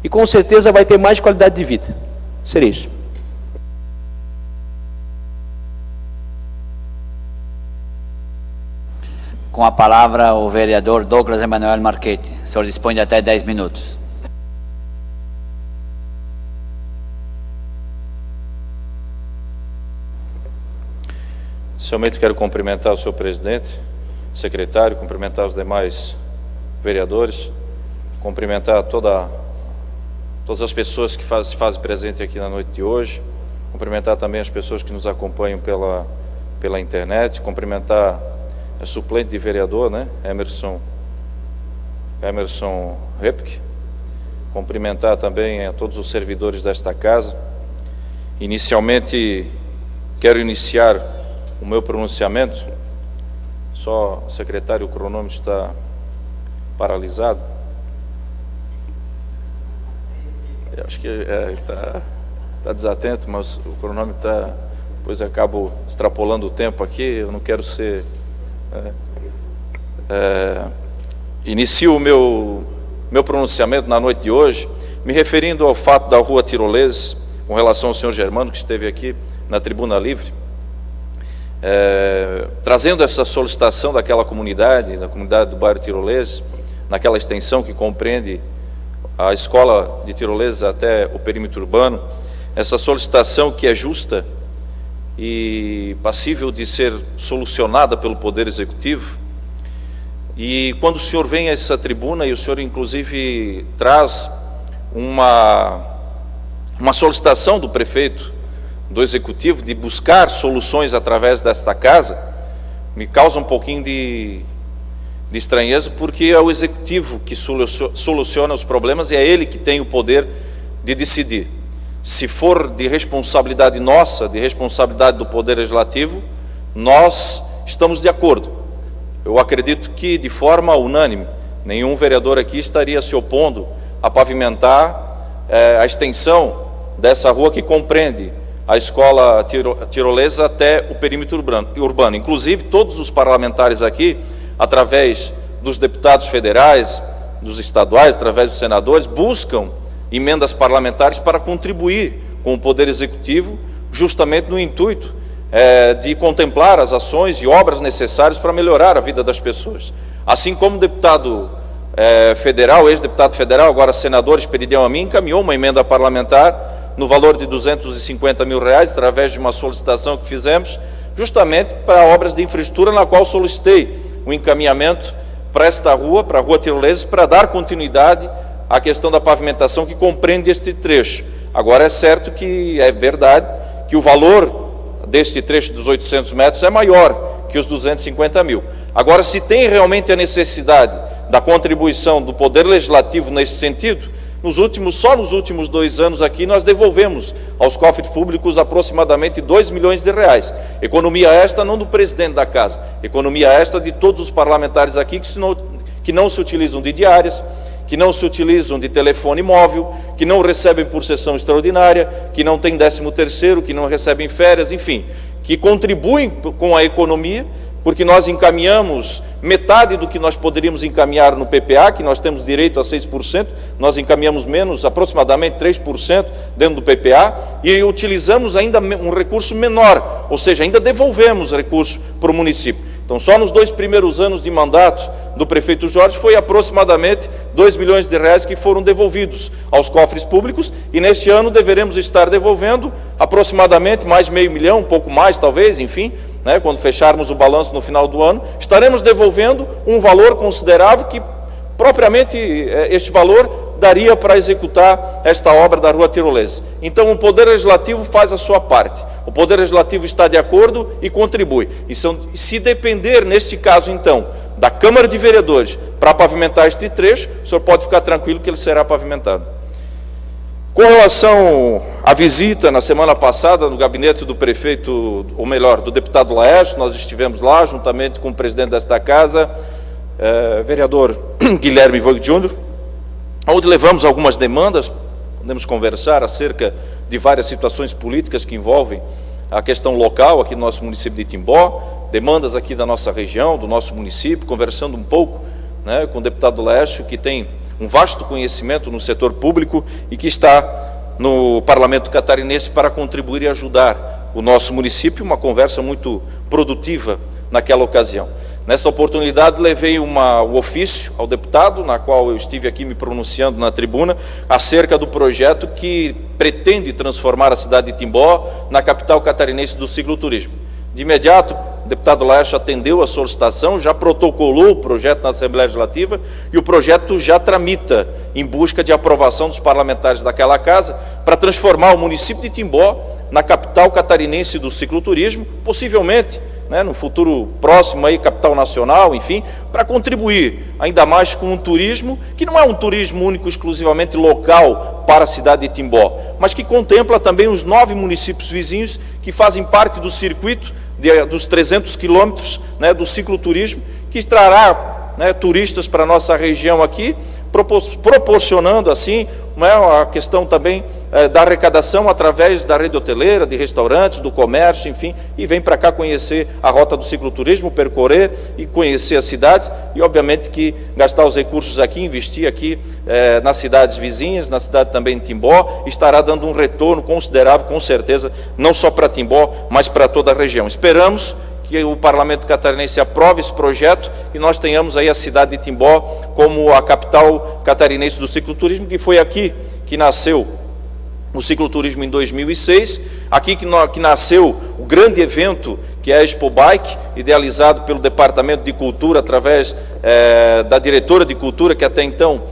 e com certeza vai ter mais qualidade de vida. Seria isso. Com a palavra o vereador Douglas Emanuel Marchetti. O senhor dispõe de até 10 minutos. Inicialmente quero cumprimentar o senhor presidente, o secretário, cumprimentar os demais vereadores, cumprimentar todas as pessoas que se fazem presente aqui na noite de hoje, cumprimentar também as pessoas que nos acompanham pela internet, cumprimentar a suplente de vereador, né, Emerson Repke, cumprimentar também a todos os servidores desta casa. Inicialmente quero iniciar o meu pronunciamento. Só, secretário, o cronômetro está paralisado. Eu acho que ele está desatento, mas o cronômetro está... Depois eu acabo extrapolando o tempo aqui, eu não quero ser... Inicio o meu pronunciamento na noite de hoje, me referindo ao fato da Rua Tirolesa, com relação ao senhor Germano, que esteve aqui na Tribuna Livre, trazendo essa solicitação daquela comunidade, da comunidade do bairro Tirolesa, naquela extensão que compreende a escola de Tirolesa até o perímetro urbano, essa solicitação que é justa e passível de ser solucionada pelo Poder Executivo. E quando o senhor vem a essa tribuna, e o senhor inclusive traz uma solicitação do prefeito, do Executivo, de buscar soluções através desta casa, me causa um pouquinho de estranheza, porque é o Executivo que soluciona os problemas e é ele que tem o poder de decidir. Se for de responsabilidade nossa, de responsabilidade do Poder Legislativo, nós estamos de acordo. Eu acredito que, de forma unânime, nenhum vereador aqui estaria se opondo a pavimentar a extensão dessa rua que compreende a escola tirolesa até o perímetro urbano. Inclusive, todos os parlamentares aqui, através dos deputados federais, dos estaduais, através dos senadores, buscam emendas parlamentares para contribuir com o Poder Executivo, justamente no intuito de contemplar as ações e obras necessárias para melhorar a vida das pessoas. Assim como o deputado federal, ex-deputado federal, agora senador Esperidião Amin, encaminhou uma emenda parlamentar no valor de R$250 mil, através de uma solicitação que fizemos, justamente para obras de infraestrutura, na qual solicitei o encaminhamento para esta rua, para a Rua Tirolesa, para dar continuidade à questão da pavimentação que compreende este trecho. Agora, é certo que é verdade que o valor deste trecho dos 800 metros é maior que os 250 mil. Agora, se tem realmente a necessidade da contribuição do Poder Legislativo nesse sentido, só nos últimos 2 anos aqui, nós devolvemos aos cofres públicos aproximadamente R$2 milhões. Economia esta não do presidente da casa, economia esta de todos os parlamentares aqui que não se utilizam de diárias, que não se utilizam de telefone móvel, que não recebem por sessão extraordinária, que não têm 13º, que não recebem férias, enfim, que contribuem com a economia, porque nós encaminhamos metade do que nós poderíamos encaminhar no PPA, que nós temos direito a 6%, nós encaminhamos menos, aproximadamente 3% dentro do PPA, e utilizamos ainda um recurso menor, ou seja, ainda devolvemos recurso para o município. Então, só nos 2 primeiros anos de mandato do prefeito Jorge, foi aproximadamente R$2 milhões que foram devolvidos aos cofres públicos, e neste ano deveremos estar devolvendo aproximadamente mais R$500 mil, um pouco mais talvez, enfim, né, quando fecharmos o balanço no final do ano, estaremos devolvendo um valor considerável que, propriamente, este valor daria para executar esta obra da Rua Tirolesa. Então, o Poder Legislativo faz a sua parte. O Poder Legislativo está de acordo e contribui. E se depender, neste caso, então, da Câmara de Vereadores para pavimentar este trecho, o senhor pode ficar tranquilo que ele será pavimentado. Com relação à visita na semana passada no gabinete do prefeito, ou melhor, do deputado Laércio, nós estivemos lá juntamente com o presidente desta casa, vereador Guilherme Voigt Júnior, onde levamos algumas demandas, podemos conversar acerca de várias situações políticas que envolvem a questão local aqui no nosso município de Timbó, demandas aqui da nossa região, do nosso município, conversando um pouco, né, com o deputado Laércio, que tem um vasto conhecimento no setor público e que está no Parlamento Catarinense para contribuir e ajudar o nosso município, uma conversa muito produtiva naquela ocasião. Nessa oportunidade, levei um ofício ao deputado, na qual eu estive aqui me pronunciando na tribuna, acerca do projeto que pretende transformar a cidade de Timbó na capital catarinense do cicloturismo. De imediato, o deputado Laércio atendeu a solicitação, já protocolou o projeto na Assembleia Legislativa e o projeto já tramita em busca de aprovação dos parlamentares daquela casa para transformar o município de Timbó na capital catarinense do cicloturismo, possivelmente, né, no futuro próximo, aí, capital nacional, enfim, para contribuir ainda mais com um turismo que não é um turismo único, exclusivamente local para a cidade de Timbó, mas que contempla também os 9 municípios vizinhos que fazem parte do circuito dos 300 quilômetros, né, do cicloturismo, que trará, né, turistas para a nossa região aqui, proporcionando assim, né, a questão também da arrecadação através da rede hoteleira, de restaurantes, do comércio, enfim, e vem para cá conhecer a rota do cicloturismo, percorrer e conhecer as cidades e, obviamente, que gastar os recursos aqui, investir aqui nas cidades vizinhas, na cidade também de Timbó, estará dando um retorno considerável, com certeza, não só para Timbó, mas para toda a região. Esperamos que o Parlamento Catarinense aprove esse projeto e nós tenhamos aí a cidade de Timbó como a capital catarinense do cicloturismo, que foi aqui que nasceu o cicloturismo em 2006, aqui que nasceu o grande evento que é a Expo Bike, idealizado pelo Departamento de Cultura através da diretora de Cultura, que até então,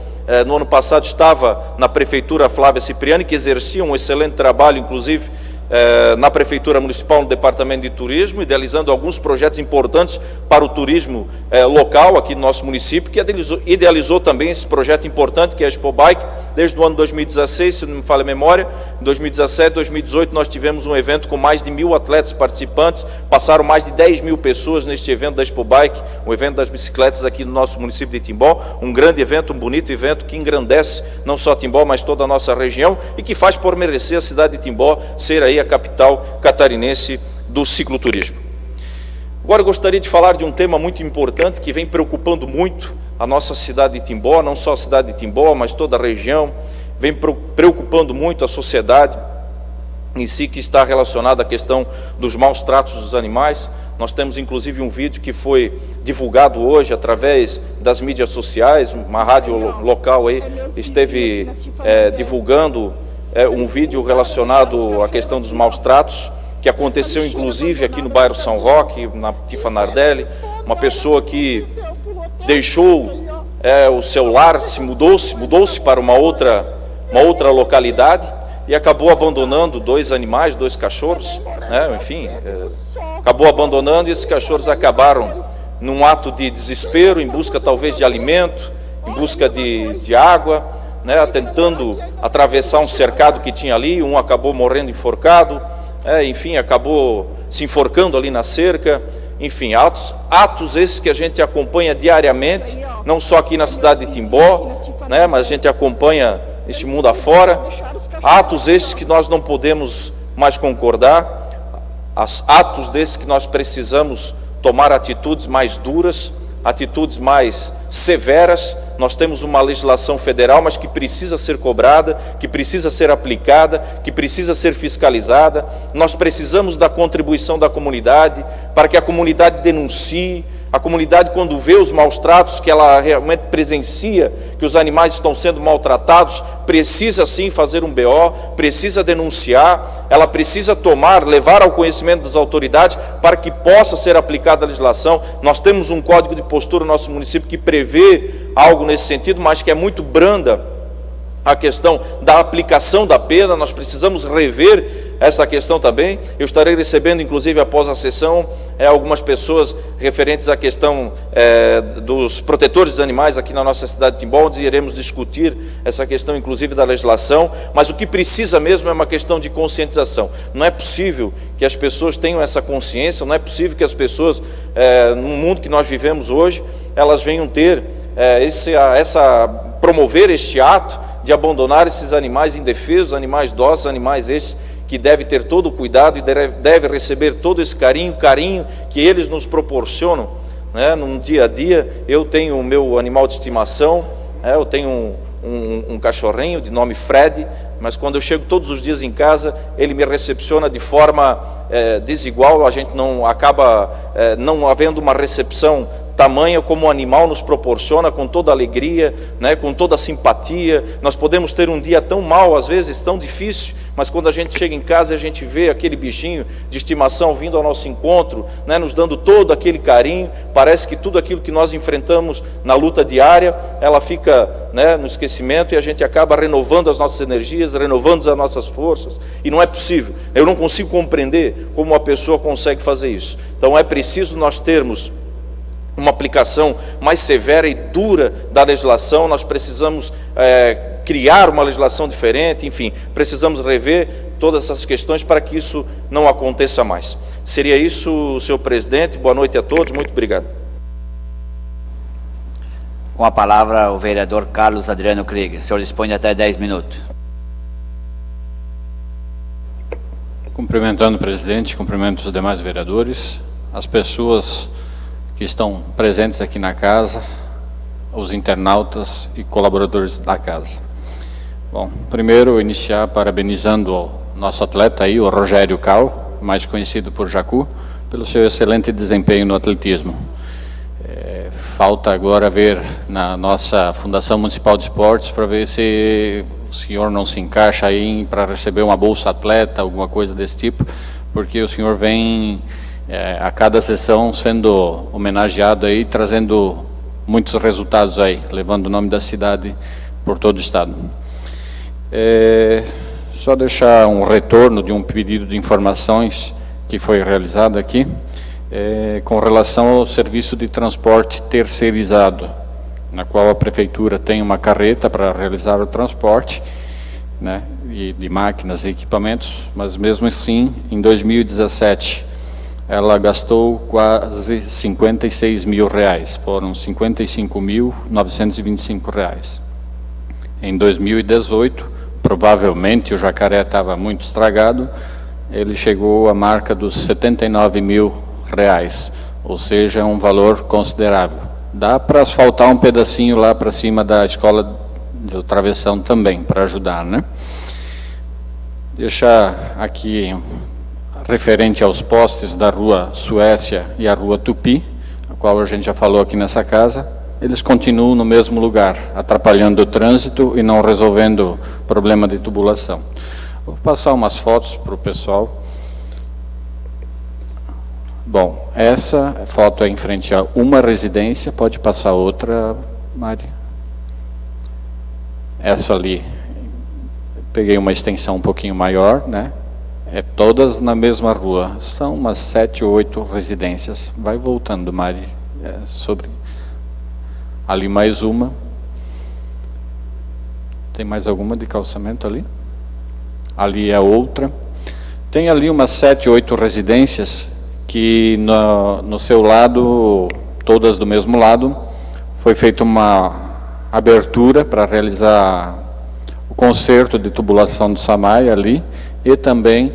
no ano passado, estava na Prefeitura, Flávia Cipriani, que exercia um excelente trabalho, inclusive, na Prefeitura Municipal, no Departamento de Turismo, idealizando alguns projetos importantes para o turismo local aqui no nosso município, que idealizou também esse projeto importante que é a Expo Bike, desde o ano 2016, se não me falha a memória. Em 2017, 2018 nós tivemos um evento com mais de 1000 atletas participantes, passaram mais de 10.000 pessoas neste evento da Expo Bike, o evento das bicicletas aqui no nosso município de Timbó, um grande evento, um bonito evento que engrandece não só Timbó, mas toda a nossa região e que faz por merecer a cidade de Timbó ser aí a capital catarinense do cicloturismo. Agora eu gostaria de falar de um tema muito importante que vem preocupando muito a nossa cidade de Timbó, não só a cidade de Timbó, mas toda a região, vem preocupando muito a sociedade em si, que está relacionada à questão dos maus tratos dos animais. Nós temos inclusive um vídeo que foi divulgado hoje através das mídias sociais, uma rádio local aí esteve divulgando um vídeo relacionado à questão dos maus tratos, que aconteceu inclusive aqui no bairro São Roque, na Tifa Nardelli, uma pessoa que deixou o seu lar, mudou-se para uma outra localidade e acabou abandonando 2 animais, 2 cachorros, né? Enfim, acabou abandonando e esses cachorros acabaram num ato de desespero, em busca talvez de alimento, em busca de água, né? Tentando atravessar um cercado que tinha ali, um acabou morrendo enforcado, enfim, acabou se enforcando ali na cerca. Enfim, atos esses que a gente acompanha diariamente, não só aqui na cidade de Timbó, né, mas a gente acompanha este mundo afora. Atos esses que nós não podemos mais concordar, atos desses que nós precisamos tomar atitudes mais duras, atitudes mais severas. Nós temos uma legislação federal, mas que precisa ser cobrada, que precisa ser aplicada, que precisa ser fiscalizada. Nós precisamos da contribuição da comunidade, para que a comunidade denuncie. A comunidade, quando vê os maus tratos, que ela realmente presencia, que os animais estão sendo maltratados, precisa sim fazer um BO, precisa denunciar, ela precisa levar ao conhecimento das autoridades para que possa ser aplicada a legislação. Nós temos um código de postura no nosso município que prevê algo nesse sentido, mas que é muito branda a questão da aplicação da pena. Nós precisamos rever essa questão também. Eu estarei recebendo, inclusive, após a sessão, algumas pessoas referentes à questão dos protetores dos animais aqui na nossa cidade de Timbó, onde iremos discutir essa questão, inclusive, da legislação, mas o que precisa mesmo é uma questão de conscientização. Não é possível que as pessoas tenham essa consciência, não é possível que as pessoas, no mundo que nós vivemos hoje, elas venham ter promover este ato de abandonar esses animais indefesos, animais dóceis, animais esses que devem ter todo o cuidado e deve receber todo esse carinho que eles nos proporcionam, né, no dia a dia. Eu tenho o meu animal de estimação, eu tenho um cachorrinho de nome Fred, mas quando eu chego todos os dias em casa, ele me recepciona de forma desigual. A gente não acaba não havendo uma recepção tamanha como o animal nos proporciona, com toda a alegria, né, com toda a simpatia. Nós podemos ter um dia tão mau, às vezes tão difícil, mas quando a gente chega em casa e a gente vê aquele bichinho de estimação vindo ao nosso encontro, né, nos dando todo aquele carinho, parece que tudo aquilo que nós enfrentamos na luta diária, ela fica, né, no esquecimento, e a gente acaba renovando as nossas energias, renovando as nossas forças. E não é possível, eu não consigo compreender como uma pessoa consegue fazer isso. Então é preciso nós termos uma aplicação mais severa e dura da legislação. Nós precisamos criar uma legislação diferente, enfim, precisamos rever todas essas questões para que isso não aconteça mais. Seria isso, senhor presidente. Boa noite a todos, muito obrigado. Com a palavra o vereador Carlos Adriano Krieger. O senhor dispõe de até 10 minutos. Cumprimentando o presidente, cumprimento os demais vereadores, as pessoas que estão presentes aqui na casa, os internautas e colaboradores da casa. Bom, primeiro iniciar parabenizando o nosso atleta aí, o Rogério Cal, mais conhecido por Jacu, pelo seu excelente desempenho no atletismo. Falta agora ver na nossa Fundação Municipal de Esportes para ver se o senhor não se encaixa aí para receber uma bolsa atleta, alguma coisa desse tipo, porque o senhor vem a cada sessão sendo homenageado aí, trazendo muitos resultados aí, levando o nome da cidade por todo o estado. Só deixar um retorno de um pedido de informações que foi realizado aqui, com relação ao serviço de transporte terceirizado, na qual a prefeitura tem uma carreta para realizar o transporte, né, de máquinas e equipamentos, mas mesmo assim, em 2017, ela gastou quase R$56 mil, foram R$55.925. Em 2018, provavelmente o jacaré estava muito estragado, ele chegou à marca dos R$79 mil, ou seja, é um valor considerável. Dá para asfaltar um pedacinho lá para cima da escola do Travessão também, para ajudar, né? Deixar aqui referente aos postes da Rua Suécia e a Rua Tupi, a qual a gente já falou aqui nessa casa, eles continuam no mesmo lugar, atrapalhando o trânsito e não resolvendo problema de tubulação. Vou passar umas fotos para o pessoal. Bom, essa foto é em frente a uma residência, pode passar outra, Mari. Essa ali, peguei uma extensão um pouquinho maior, né? Todas na mesma rua, são umas 7 ou 8 residências. Vai voltando, Mari, sobre ali mais uma. Tem mais alguma de calçamento ali? Ali é outra. Tem ali umas 7 ou 8 residências que no seu lado, todas do mesmo lado, foi feita uma abertura para realizar o conserto de tubulação do SAMAI ali, e também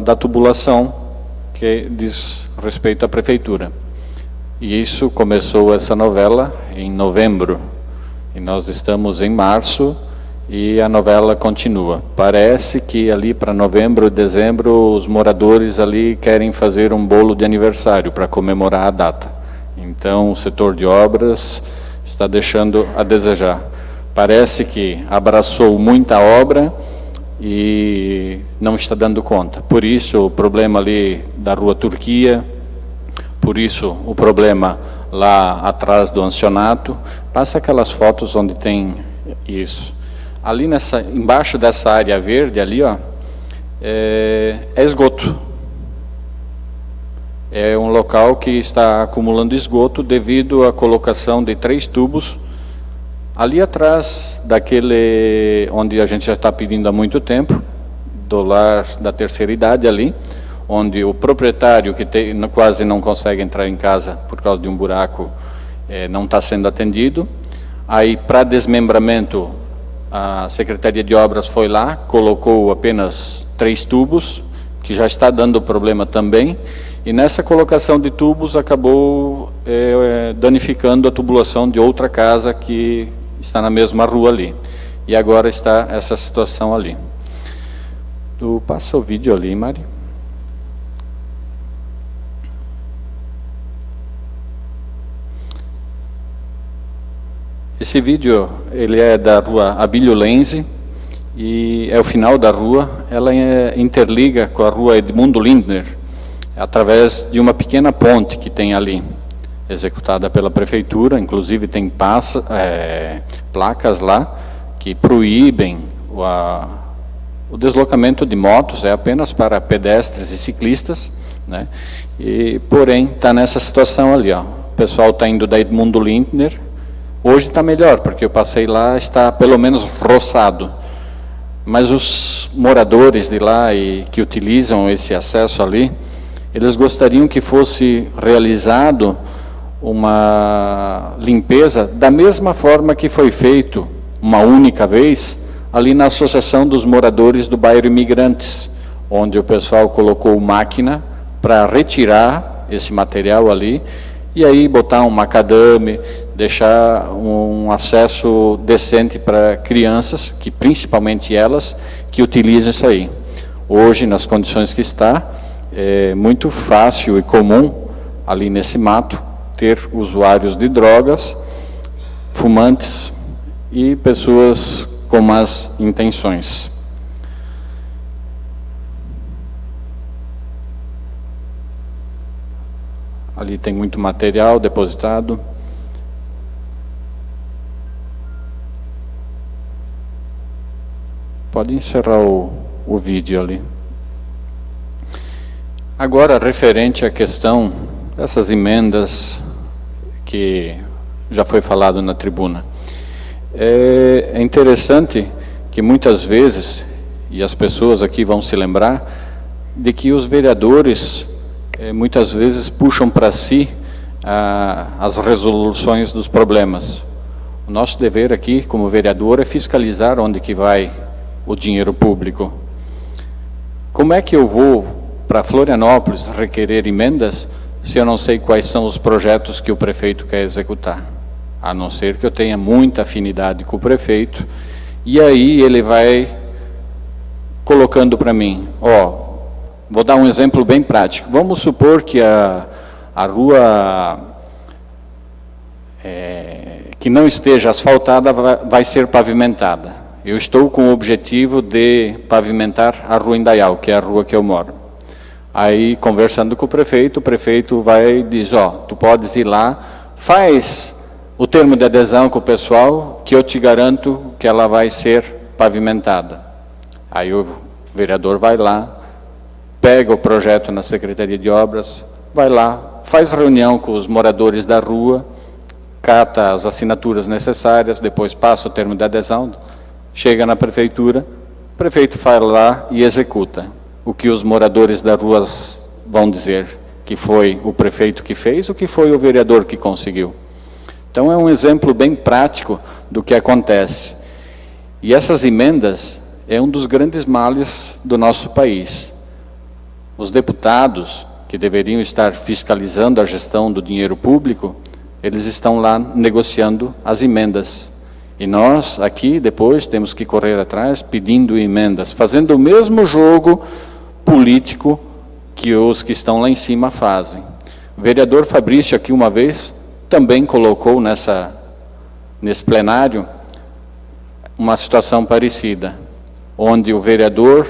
da tubulação que diz respeito à prefeitura. E isso começou essa novela em novembro, e nós estamos em março e a novela continua. Parece que ali para novembro, dezembro, os moradores ali querem fazer um bolo de aniversário para comemorar a data. Então o setor de obras está deixando a desejar. Parece que abraçou muita obra e não está dando conta. Por isso o problema ali da Rua Turquia, por isso o problema lá atrás do Ancionato. Passa aquelas fotos onde tem isso. Ali embaixo dessa área verde ali, ó, é esgoto. É um local que está acumulando esgoto devido à colocação de 3 tubos ali atrás daquele onde a gente já está pedindo há muito tempo, do lar da terceira idade ali, onde o proprietário que quase não consegue entrar em casa por causa de um buraco não está sendo atendido. Aí, para desmembramento, a Secretaria de Obras foi lá, colocou apenas 3 tubos, que já está dando problema também, e nessa colocação de tubos acabou danificando a tubulação de outra casa que está na mesma rua ali. E agora está essa situação ali. Tu passa o vídeo ali, Mari. Esse vídeo, ele é da rua Abílio Lenzi, e é o final da rua. Ela interliga com a rua Edmundo Lindner, através de uma pequena ponte que tem ali, executada pela prefeitura. Inclusive tem placas lá que proíbem o deslocamento de motos, é apenas para pedestres e ciclistas, né? Porém, está nessa situação ali, ó. O pessoal está indo da Edmundo Lindner. Hoje está melhor, porque eu passei lá, está pelo menos roçado. Mas os moradores de lá e que utilizam esse acesso ali, eles gostariam que fosse realizado uma limpeza da mesma forma que foi feito uma única vez ali na Associação dos Moradores do Bairro Imigrantes, onde o pessoal colocou máquina para retirar esse material ali, e aí botar um macadame, deixar um acesso decente para crianças, que principalmente elas, que utilizam isso aí. Hoje, nas condições que está, é muito fácil e comum, ali nesse mato, ter usuários de drogas, fumantes e pessoas com más intenções. Ali tem muito material depositado. Pode encerrar o vídeo ali. Agora, referente à questão dessas emendas que já foi falado na tribuna. É interessante que muitas vezes, e as pessoas aqui vão se lembrar, de que os vereadores muitas vezes puxam para si as resoluções dos problemas. O nosso dever aqui, como vereador, é fiscalizar onde que vai o dinheiro público. Como é que eu vou para Florianópolis requerer emendas se eu não sei quais são os projetos que o prefeito quer executar? A não ser que eu tenha muita afinidade com o prefeito, e aí ele vai colocando para mim, ó, vou dar um exemplo bem prático. Vamos supor que a rua que não esteja asfaltada vai ser pavimentada. Eu estou com o objetivo de pavimentar a rua Indaial, que é a rua que eu moro. Aí, conversando com o prefeito vai e diz, ó, tu podes ir lá, faz o termo de adesão com o pessoal, que eu te garanto que ela vai ser pavimentada. Aí o vereador vai lá, pega o projeto na Secretaria de Obras, vai lá, faz reunião com os moradores da rua, cata as assinaturas necessárias, depois passa o termo de adesão, chega na prefeitura, o prefeito vai lá e executa. O que os moradores das ruas vão dizer? Que foi o prefeito que fez ou que foi o vereador que conseguiu? Então é um exemplo bem prático do que acontece. E essas emendas é um dos grandes males do nosso país. Os deputados, que deveriam estar fiscalizando a gestão do dinheiro público, eles estão lá negociando as emendas. E nós, aqui, depois, temos que correr atrás, pedindo emendas, fazendo o mesmo jogo político que os que estão lá em cima fazem. O vereador Fabrício, aqui uma vez, também colocou nesse plenário uma situação parecida, onde o vereador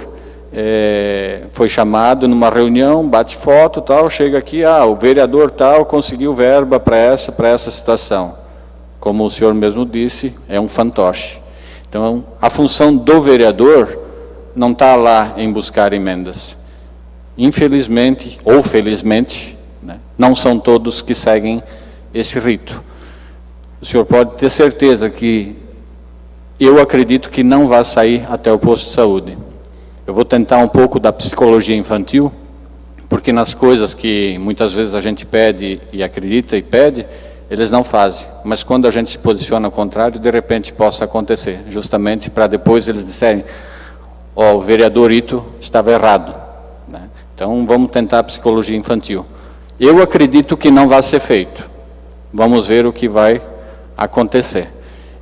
foi chamado numa reunião, bate foto, tal, chega aqui, o vereador tal conseguiu verba para essa situação. Como o senhor mesmo disse, é um fantoche. Então, a função do vereador não está lá em buscar emendas. Infelizmente, ou felizmente, né, não são todos que seguem esse rito. O senhor pode ter certeza que eu acredito que não vai sair até o posto de saúde. Eu vou tentar um pouco da psicologia infantil, porque nas coisas que muitas vezes a gente pede e acredita e pede, eles não fazem. Mas quando a gente se posiciona ao contrário, de repente possa acontecer, justamente para depois eles disserem, ó, o vereador Ito estava errado, né? Então vamos tentar a psicologia infantil. Eu acredito que não vai ser feito. Vamos ver o que vai acontecer.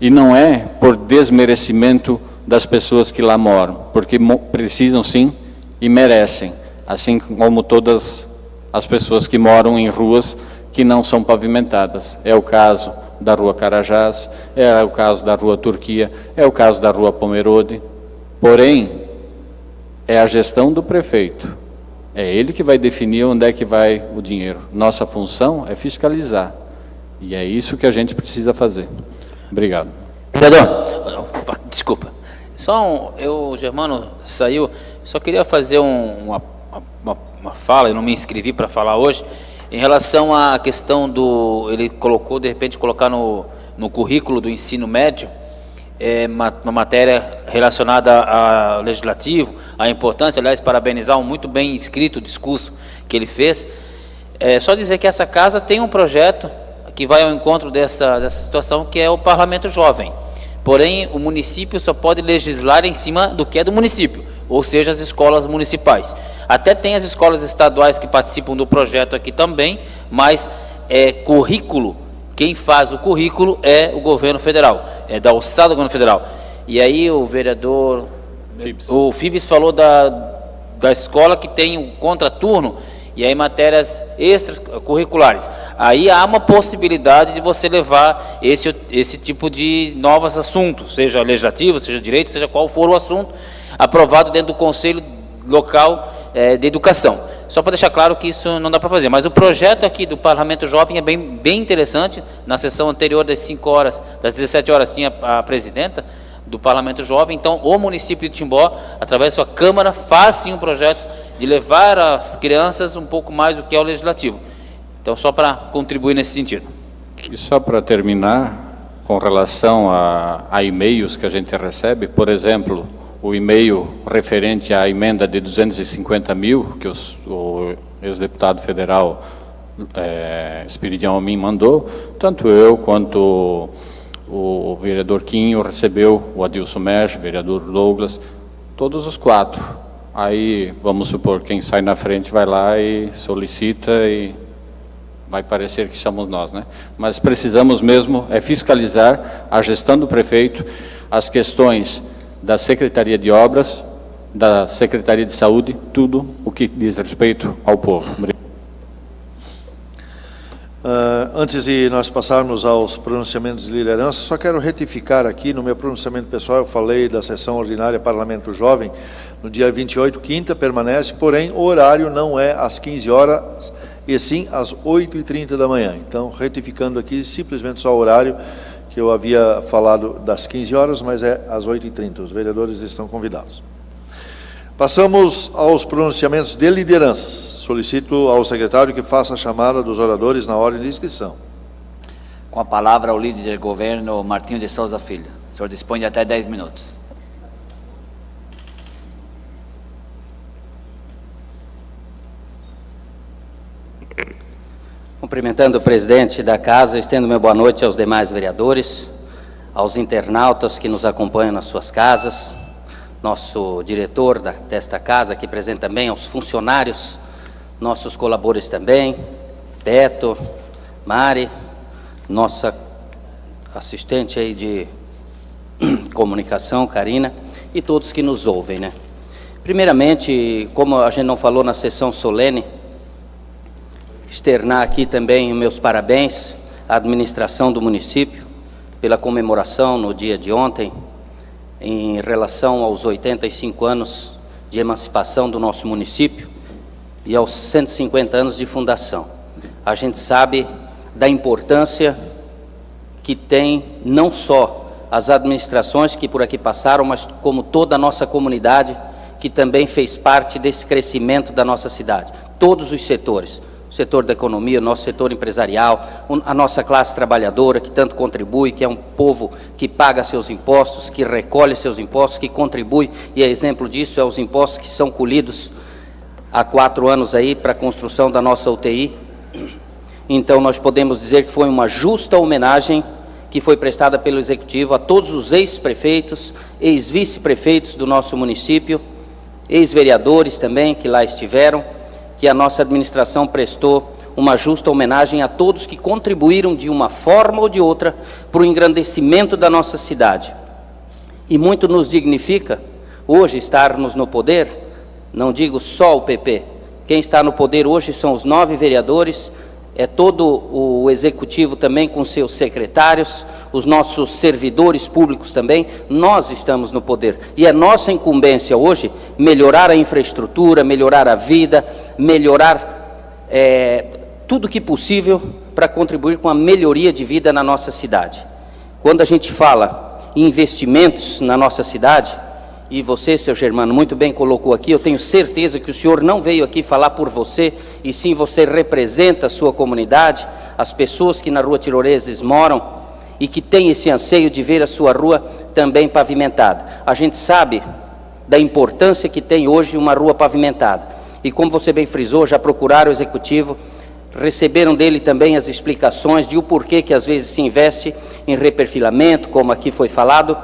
E não é por desmerecimento das pessoas que lá moram, porque precisam sim e merecem, assim como todas as pessoas que moram em ruas que não são pavimentadas. É o caso da Rua Carajás, é o caso da Rua Turquia, é o caso da Rua Pomerode. Porém, é a gestão do prefeito. É ele que vai definir onde é que vai o dinheiro. Nossa função é fiscalizar. E é isso que a gente precisa fazer. Obrigado. Vereador, opa, desculpa. O Germano saiu, só queria fazer uma fala, eu não me inscrevi para falar hoje, em relação à questão do, ele colocou, de repente, colocar no currículo do ensino médio, uma matéria relacionada ao legislativo, a importância, aliás, parabenizar um muito bem escrito discurso que ele fez. Só dizer que essa casa tem um projeto que vai ao encontro dessa situação, que é o Parlamento Jovem. Porém, o município só pode legislar em cima do que é do município, ou seja, as escolas municipais. Até tem as escolas estaduais que participam do projeto aqui também, mas currículo, quem faz o currículo é o governo federal, é da alçada do governo federal. E aí o vereador, o Fibes falou da escola que tem um contraturno, e aí matérias extracurriculares. Aí há uma possibilidade de você levar esse tipo de novos assuntos, seja legislativo, seja direito, seja qual for o assunto, aprovado dentro do Conselho Local de Educação. Só para deixar claro que isso não dá para fazer. Mas o projeto aqui do Parlamento Jovem é bem interessante. Na sessão anterior das 5 horas, das 17 horas, tinha a presidenta do Parlamento Jovem. Então, o município de Timbó, através da sua Câmara, faz sim um projeto de levar as crianças um pouco mais do que é o legislativo. Então, só para contribuir nesse sentido. E só para terminar, com relação a e-mails que a gente recebe, por exemplo, o e-mail referente à emenda de 250 mil, que o ex-deputado federal Espiridião me mandou, tanto eu quanto o vereador Quinho recebeu, o Adilson Mersch, o vereador Douglas, todos os 4. Aí, vamos supor, quem sai na frente vai lá e solicita e vai parecer que somos nós, né? Mas precisamos mesmo fiscalizar a gestão do prefeito, as questões da Secretaria de Obras, da Secretaria de Saúde, tudo o que diz respeito ao povo. Antes de nós passarmos aos pronunciamentos de liderança, só quero retificar aqui, no meu pronunciamento pessoal, eu falei da sessão ordinária Parlamento Jovem, no dia 28, quinta, permanece, porém o horário não é às 15 horas, e sim às 8h30 da manhã. Então, retificando aqui, simplesmente só o horário, que eu havia falado das 15 horas, mas é às 8h30. Os vereadores estão convidados. Passamos aos pronunciamentos de lideranças. Solicito ao secretário que faça a chamada dos oradores na ordem de inscrição. Com a palavra o líder de governo, Martinho de Souza Filho. O senhor dispõe de até 10 minutos. Cumprimentando o presidente da casa, estendo minha boa noite aos demais vereadores, aos internautas que nos acompanham nas suas casas, nosso diretor desta casa aqui presente também, aos funcionários, nossos colaboradores também, Beto, Mari, nossa assistente aí de comunicação, Karina, e todos que nos ouvem, né? Primeiramente, como a gente não falou na sessão solene, externar aqui também meus parabéns à administração do município pela comemoração no dia de ontem, em relação aos 85 anos de emancipação do nosso município e aos 150 anos de fundação. A gente sabe da importância que tem não só as administrações que por aqui passaram, mas como toda a nossa comunidade que também fez parte desse crescimento da nossa cidade. Todos os setores, o setor da economia, o nosso setor empresarial, a nossa classe trabalhadora, que tanto contribui, que é um povo que paga seus impostos, que recolhe seus impostos, que contribui, e exemplo disso é os impostos que são colhidos há 4 anos aí para a construção da nossa UTI. Então nós podemos dizer que foi uma justa homenagem que foi prestada pelo Executivo a todos os ex-prefeitos, ex-vice-prefeitos do nosso município, ex-vereadores também que lá estiveram, que a nossa administração prestou uma justa homenagem a todos que contribuíram de uma forma ou de outra para o engrandecimento da nossa cidade. E muito nos dignifica hoje estarmos no poder, não digo só o PP, quem está no poder hoje são os 9 vereadores, é todo o Executivo também com seus secretários, os nossos servidores públicos também, nós estamos no poder. E é nossa incumbência hoje melhorar a infraestrutura, melhorar a vida, melhorar tudo que possível para contribuir com a melhoria de vida na nossa cidade. Quando a gente fala em investimentos na nossa cidade, e você, seu Germano, muito bem colocou aqui, eu tenho certeza que o senhor não veio aqui falar por você, e sim você representa a sua comunidade, as pessoas que na Rua Tiroleses moram, e que têm esse anseio de ver a sua rua também pavimentada. A gente sabe da importância que tem hoje uma rua pavimentada, e como você bem frisou, já procuraram o Executivo, receberam dele também as explicações de o porquê que às vezes se investe em reperfilamento, como aqui foi falado.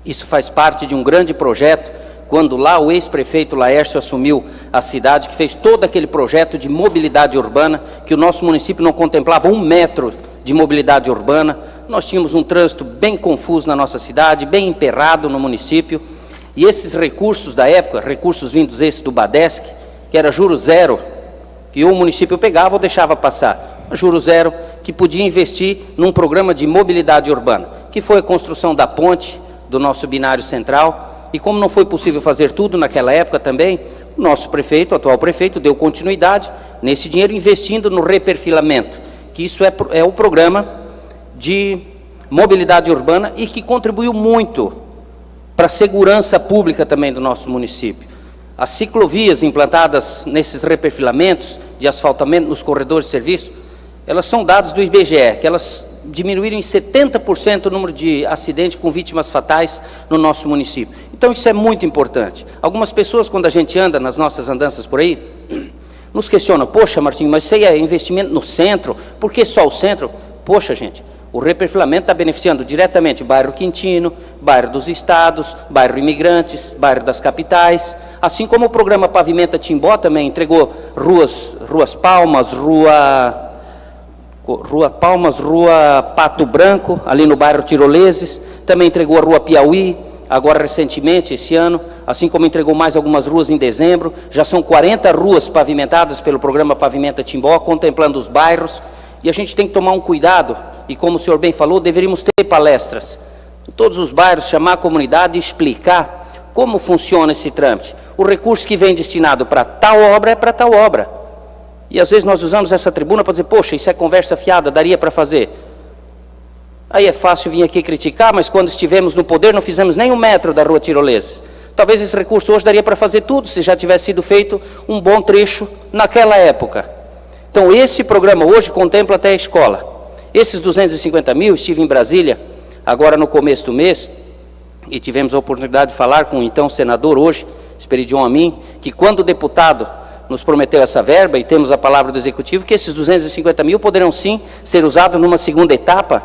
Isso faz parte de um grande projeto, quando lá o ex-prefeito Laércio assumiu a cidade, que fez todo aquele projeto de mobilidade urbana, que o nosso município não contemplava 1 metro de mobilidade urbana. Nós tínhamos um trânsito bem confuso na nossa cidade, bem emperrado no município, e esses recursos da época, recursos vindos esses do Badesc, que era juro zero, que o município pegava ou deixava passar, juro zero, que podia investir num programa de mobilidade urbana, que foi a construção da ponte, do nosso binário central, e como não foi possível fazer tudo naquela época também, o nosso prefeito, o atual prefeito, deu continuidade nesse dinheiro investindo no reperfilamento, que isso é o programa de mobilidade urbana e que contribuiu muito para a segurança pública também do nosso município. As ciclovias implantadas nesses reperfilamentos de asfaltamento nos corredores de serviço, elas são dados do IBGE, que elas diminuíram em 70% o número de acidentes com vítimas fatais no nosso município. Então isso é muito importante. Algumas pessoas, quando a gente anda nas nossas andanças por aí, nos questionam: poxa, Martinho, mas isso aí é investimento no centro, por que só o centro? Poxa, gente, o reperfilamento está beneficiando diretamente o bairro Quintino, bairro dos Estados, bairro Imigrantes, bairro das capitais, assim como o programa Pavimenta Timbó também entregou ruas Palmas, Rua Pato Branco, ali no bairro Tiroleses, também entregou a Rua Piauí, agora recentemente, esse ano, assim como entregou mais algumas ruas em dezembro. Já são 40 ruas pavimentadas pelo programa Pavimenta Timbó, contemplando os bairros, e a gente tem que tomar um cuidado, e como o senhor bem falou, deveríamos ter palestras em todos os bairros, chamar a comunidade e explicar como funciona esse trâmite. O recurso que vem destinado para tal obra é para tal obra. E às vezes nós usamos essa tribuna para dizer: poxa, isso é conversa fiada, daria para fazer. Aí é fácil vir aqui criticar, mas quando estivemos no poder não fizemos nem 1 metro da Rua Tiroleses. Talvez esse recurso hoje daria para fazer tudo, se já tivesse sido feito um bom trecho naquela época. Então esse programa hoje contempla até a escola. Esses 250 mil, estive em Brasília, agora no começo do mês, e tivemos a oportunidade de falar com o então senador hoje, Esperidion Amin, que quando o deputado nos prometeu essa verba, e temos a palavra do Executivo, que esses 250 mil poderão sim ser usados numa segunda etapa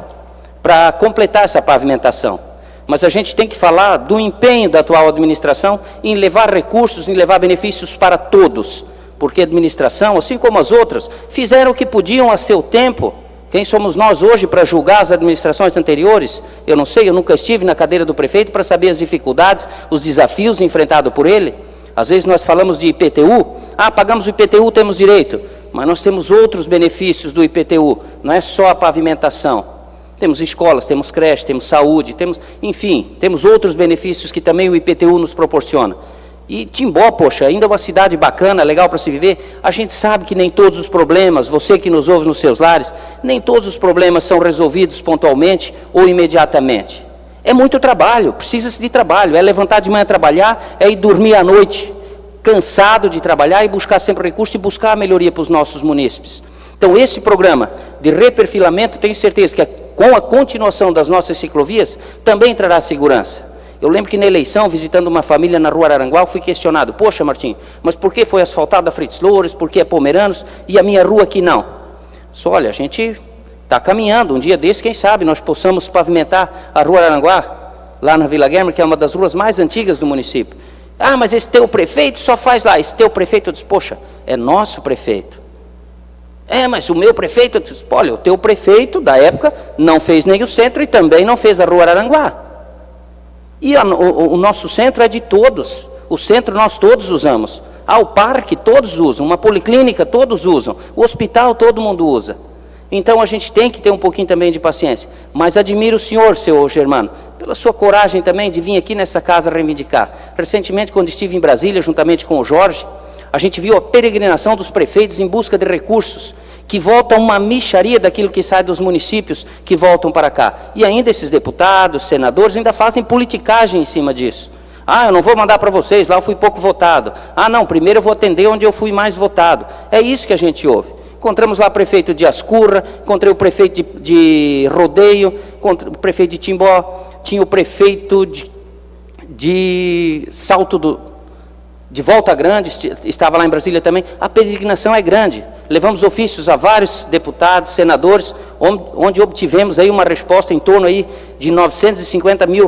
para completar essa pavimentação. Mas a gente tem que falar do empenho da atual administração em levar recursos, em levar benefícios para todos, porque a administração, assim como as outras, fizeram o que podiam a seu tempo. Quem somos nós hoje para julgar as administrações anteriores? Eu não sei, eu nunca estive na cadeira do prefeito para saber as dificuldades, os desafios enfrentados por ele. Às vezes nós falamos de IPTU, pagamos o IPTU, temos direito, mas nós temos outros benefícios do IPTU, não é só a pavimentação. Temos escolas, temos creche, temos saúde, enfim, temos outros benefícios que também o IPTU nos proporciona. E Timbó, poxa, ainda é uma cidade bacana, legal para se viver. A gente sabe que nem todos os problemas, você que nos ouve nos seus lares, nem todos os problemas são resolvidos pontualmente ou imediatamente. É muito trabalho, precisa-se de trabalho, é levantar de manhã trabalhar, é ir dormir à noite, cansado de trabalhar e buscar sempre recursos e buscar a melhoria para os nossos munícipes. Então esse programa de reperfilamento, tenho certeza que com a continuação das nossas ciclovias, também trará segurança. Eu lembro que na eleição, visitando uma família na Rua Araranguá, fui questionado, poxa Martim, mas por que foi asfaltada a Fritz Loures, por que é Pomeranos e a minha rua aqui não? Só olha, a gente está caminhando, um dia desse, quem sabe, nós possamos pavimentar a Rua Araranguá, lá na Vila Guilherme, que é uma das ruas mais antigas do município. Ah, mas esse teu prefeito só faz lá, esse teu prefeito, eu disse, poxa, é nosso prefeito. É, mas o meu prefeito, eu disse, olha, o teu prefeito da época não fez nem o centro e também não fez a Rua Araranguá. E o nosso centro é de todos, o centro nós todos usamos. Ah, o parque todos usam, uma policlínica todos usam, o hospital todo mundo usa. Então a gente tem que ter um pouquinho também de paciência. Mas admiro o senhor, seu Germano, pela sua coragem também de vir aqui nessa casa reivindicar. Recentemente, quando estive em Brasília, juntamente com o Jorge, a gente viu a peregrinação dos prefeitos em busca de recursos, que volta uma mixaria daquilo que sai dos municípios, que voltam para cá. E ainda esses deputados, senadores, ainda fazem politicagem em cima disso. Ah, eu não vou mandar para vocês, lá eu fui pouco votado. Ah, não, primeiro eu vou atender onde eu fui mais votado. É isso que a gente ouve. Encontramos lá o prefeito de Ascurra, encontrei o prefeito de Rodeio, o prefeito de Timbó, tinha o prefeito de de Volta Grande, estava lá em Brasília também. A peregrinação é grande. Levamos ofícios a vários deputados, senadores, onde obtivemos aí uma resposta em torno aí de R$950 mil,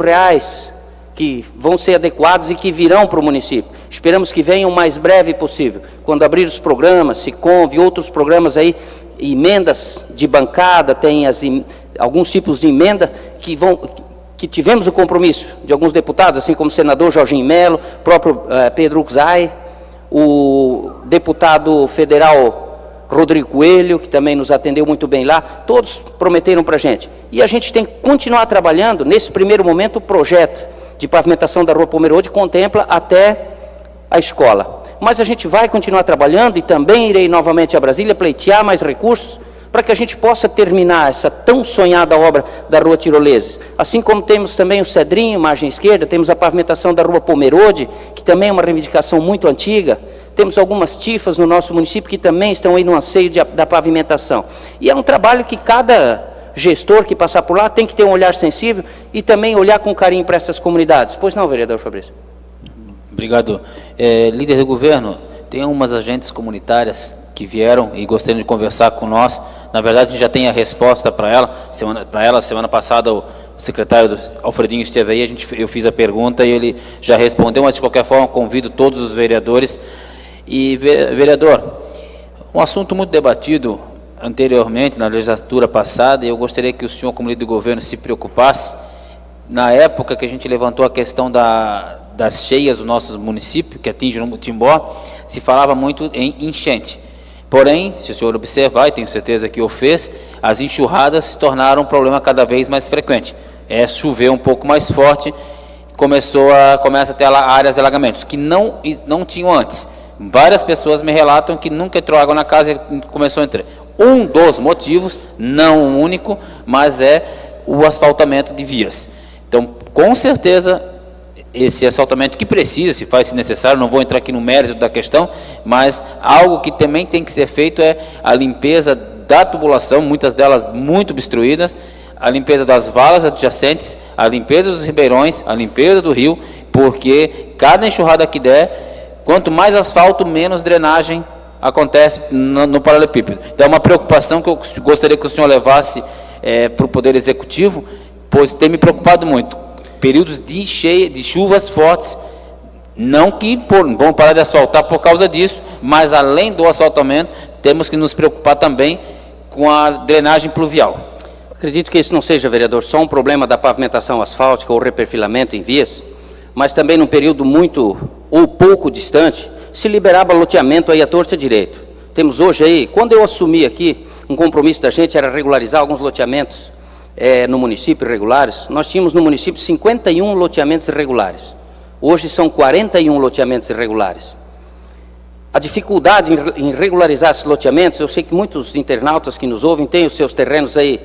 que vão ser adequados e que virão para o município. Esperamos que venham o mais breve possível. Quando abrir os programas, Sicom e outros programas aí, emendas de bancada, tem alguns tipos de emenda que tivemos o compromisso de alguns deputados, assim como o senador Jorginho Melo, próprio Pedro Uxai, o deputado federal Rodrigo Coelho, que também nos atendeu muito bem lá, todos prometeram para a gente. E a gente tem que continuar trabalhando. Nesse primeiro momento, o projeto de pavimentação da Rua Pomerode contempla até a escola. Mas a gente vai continuar trabalhando e também irei novamente a Brasília pleitear mais recursos para que a gente possa terminar essa tão sonhada obra da Rua Tiroleses. Assim como temos também o Cedrinho, margem esquerda, temos a pavimentação da Rua Pomerode, que também é uma reivindicação muito antiga. Temos algumas tifas no nosso município que também estão aí no anseio da pavimentação. E é um trabalho que cada gestor que passar por lá tem que ter um olhar sensível e também olhar com carinho para essas comunidades. Pois não, vereador Fabrício? Obrigado. Líder do governo, tem umas agentes comunitárias que vieram e gostariam de conversar com nós. Na verdade, a gente já tem a resposta para ela. Semana passada, o secretário Alfredinho esteve aí, eu fiz a pergunta e ele já respondeu, mas de qualquer forma, convido todos os vereadores. E, vereador, um assunto muito debatido anteriormente, na legislatura passada, e eu gostaria que o senhor, como líder do governo, se preocupasse. Na época que a gente levantou a questão das cheias do nosso município, que atinge o Timbó, se falava muito em enchente. Porém, se o senhor observar, e tenho certeza que o fez, as enxurradas se tornaram um problema cada vez mais frequente. Chover um pouco mais forte, começa a ter áreas de alagamentos, que não tinham antes. Várias pessoas me relatam que nunca entrou água na casa e começou a entrar. Um dos motivos, não o único, mas é o asfaltamento de vias. Então, com certeza, esse asfaltamento que precisa, se faz necessário, não vou entrar aqui no mérito da questão, mas algo que também tem que ser feito é a limpeza da tubulação, muitas delas muito obstruídas, a limpeza das valas adjacentes, a limpeza dos ribeirões, a limpeza do rio, porque cada enxurrada que der, quanto mais asfalto, menos drenagem acontece no paralelepípedo. Então é uma preocupação que eu gostaria que o senhor levasse para o Poder Executivo, pois tem me preocupado muito. Períodos de chuvas fortes, não que vão parar de asfaltar por causa disso, mas além do asfaltamento, temos que nos preocupar também com a drenagem pluvial. Acredito que isso não seja, vereador, só um problema da pavimentação asfáltica ou reperfilamento em vias, mas também num período muito ou pouco distante, se liberava loteamento aí à torta direito. Temos hoje aí, quando eu assumi aqui, um compromisso da gente era regularizar alguns loteamentos no município irregulares. Nós tínhamos no município 51 loteamentos irregulares. Hoje são 41 loteamentos irregulares. A dificuldade em regularizar esses loteamentos, eu sei que muitos internautas que nos ouvem têm os seus terrenos aí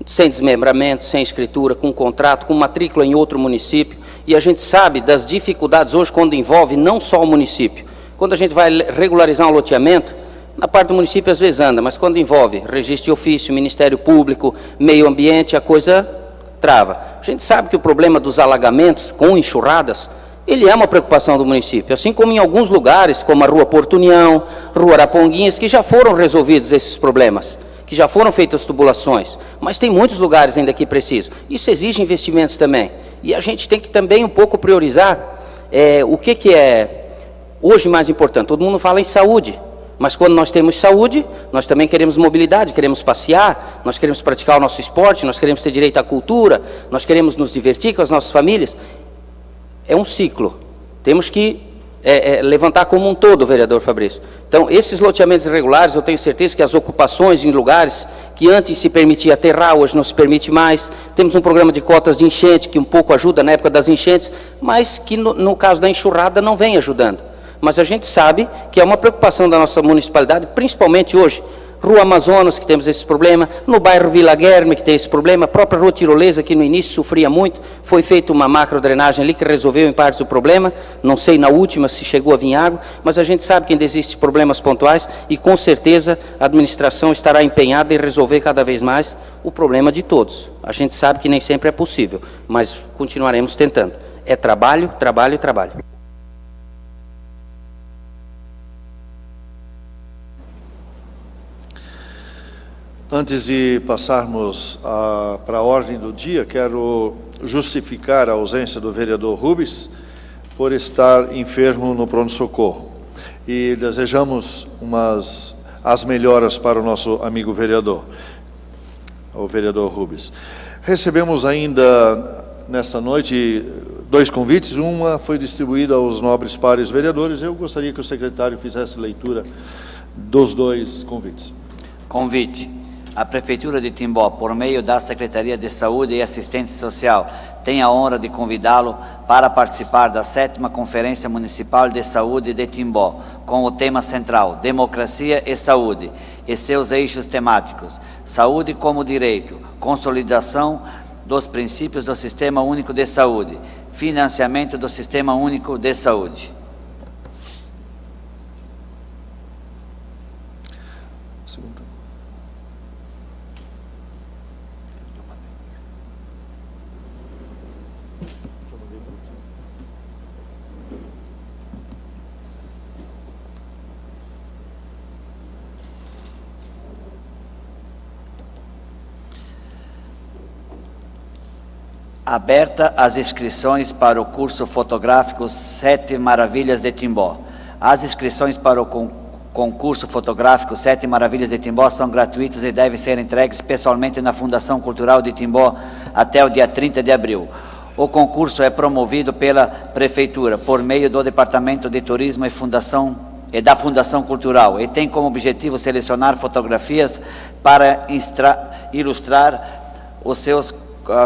sem desmembramento, sem escritura, com contrato, com matrícula em outro município, e a gente sabe das dificuldades hoje quando envolve não só o município. Quando a gente vai regularizar um loteamento, na parte do município às vezes anda, mas quando envolve registro de ofício, Ministério Público, meio ambiente, a coisa trava. A gente sabe que o problema dos alagamentos com enxurradas, ele é uma preocupação do município, assim como em alguns lugares, como a Rua Porto União, Rua Araponguinhas, que já foram resolvidos esses problemas, que já foram feitas tubulações, mas tem muitos lugares ainda que precisam. Isso exige investimentos também. E a gente tem que também um pouco priorizar o que é hoje mais importante. Todo mundo fala em saúde, mas quando nós temos saúde, nós também queremos mobilidade, queremos passear, nós queremos praticar o nosso esporte, nós queremos ter direito à cultura, nós queremos nos divertir com as nossas famílias. É um ciclo. Temos que levantar como um todo, vereador Fabrício. Então, esses loteamentos irregulares, eu tenho certeza que as ocupações em lugares que antes se permitia aterrar, hoje não se permite mais. Temos um programa de cotas de enchente, que um pouco ajuda na época das enchentes, mas que no caso da enxurrada não vem ajudando. Mas a gente sabe que é uma preocupação da nossa municipalidade, principalmente hoje. Rua Amazonas, que temos esse problema, no bairro Vila Guilherme, que tem esse problema, a própria Rua Tirolesa, que no início sofria muito, foi feita uma macro-drenagem ali que resolveu em parte o problema, não sei na última se chegou a vir água, mas a gente sabe que ainda existem problemas pontuais e com certeza a administração estará empenhada em resolver cada vez mais o problema de todos. A gente sabe que nem sempre é possível, mas continuaremos tentando. É trabalho, trabalho e trabalho. Antes de passarmos para a ordem do dia, quero justificar a ausência do vereador Rubens por estar enfermo no pronto-socorro. E desejamos as melhoras para o nosso amigo vereador, o vereador Rubens. Recebemos ainda, nesta noite, 2 convites. Uma foi distribuída aos nobres pares vereadores. Eu gostaria que o secretário fizesse leitura dos 2 convites. Convite. A Prefeitura de Timbó, por meio da Secretaria de Saúde e Assistência Social, tem a honra de convidá-lo para participar da 7ª Conferência Municipal de Saúde de Timbó, com o tema central, Democracia e Saúde, e seus eixos temáticos, Saúde como Direito, Consolidação dos Princípios do Sistema Único de Saúde, Financiamento do Sistema Único de Saúde. Aberta as inscrições para o curso fotográfico 7 Maravilhas de Timbó. As inscrições para o concurso fotográfico 7 Maravilhas de Timbó são gratuitas e devem ser entregues pessoalmente na Fundação Cultural de Timbó até o dia 30 de abril. O concurso é promovido pela Prefeitura, por meio do Departamento de Turismo e da Fundação Cultural, e tem como objetivo selecionar fotografias para ilustrar os seus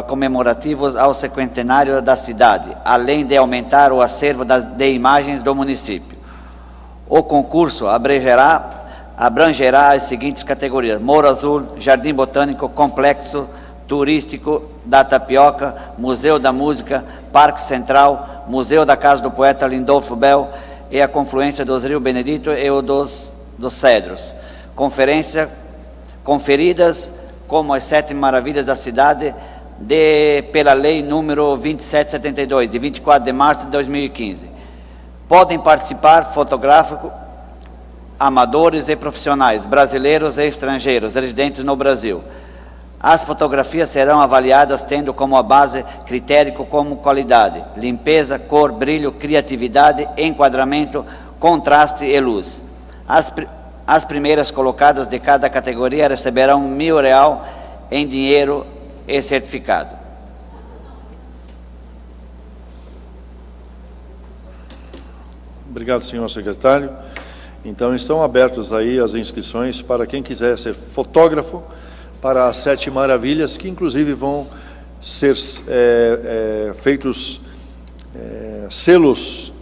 comemorativos ao cinquentenário da cidade, além de aumentar o acervo de imagens do município. O concurso abrangerá as seguintes categorias: Morro Azul, Jardim Botânico, Complexo Turístico da Tapioca, Museu da Música, Parque Central, Museu da Casa do Poeta Lindolfo Bell e a confluência dos Rio Benedito e o dos Cedros. Conferidas como as 7 maravilhas da cidade pela Lei número 2772, de 24 de março de 2015. Podem participar fotógrafos amadores e profissionais, brasileiros e estrangeiros, residentes no Brasil. As fotografias serão avaliadas tendo como base critério como qualidade, limpeza, cor, brilho, criatividade, enquadramento, contraste e luz. As primeiras colocadas de cada categoria receberão R$1.000 em dinheiro e certificado. Obrigado, senhor secretário. Então, estão abertas aí as inscrições para quem quiser ser fotógrafo para as 7 maravilhas, que inclusive vão ser feitos selos,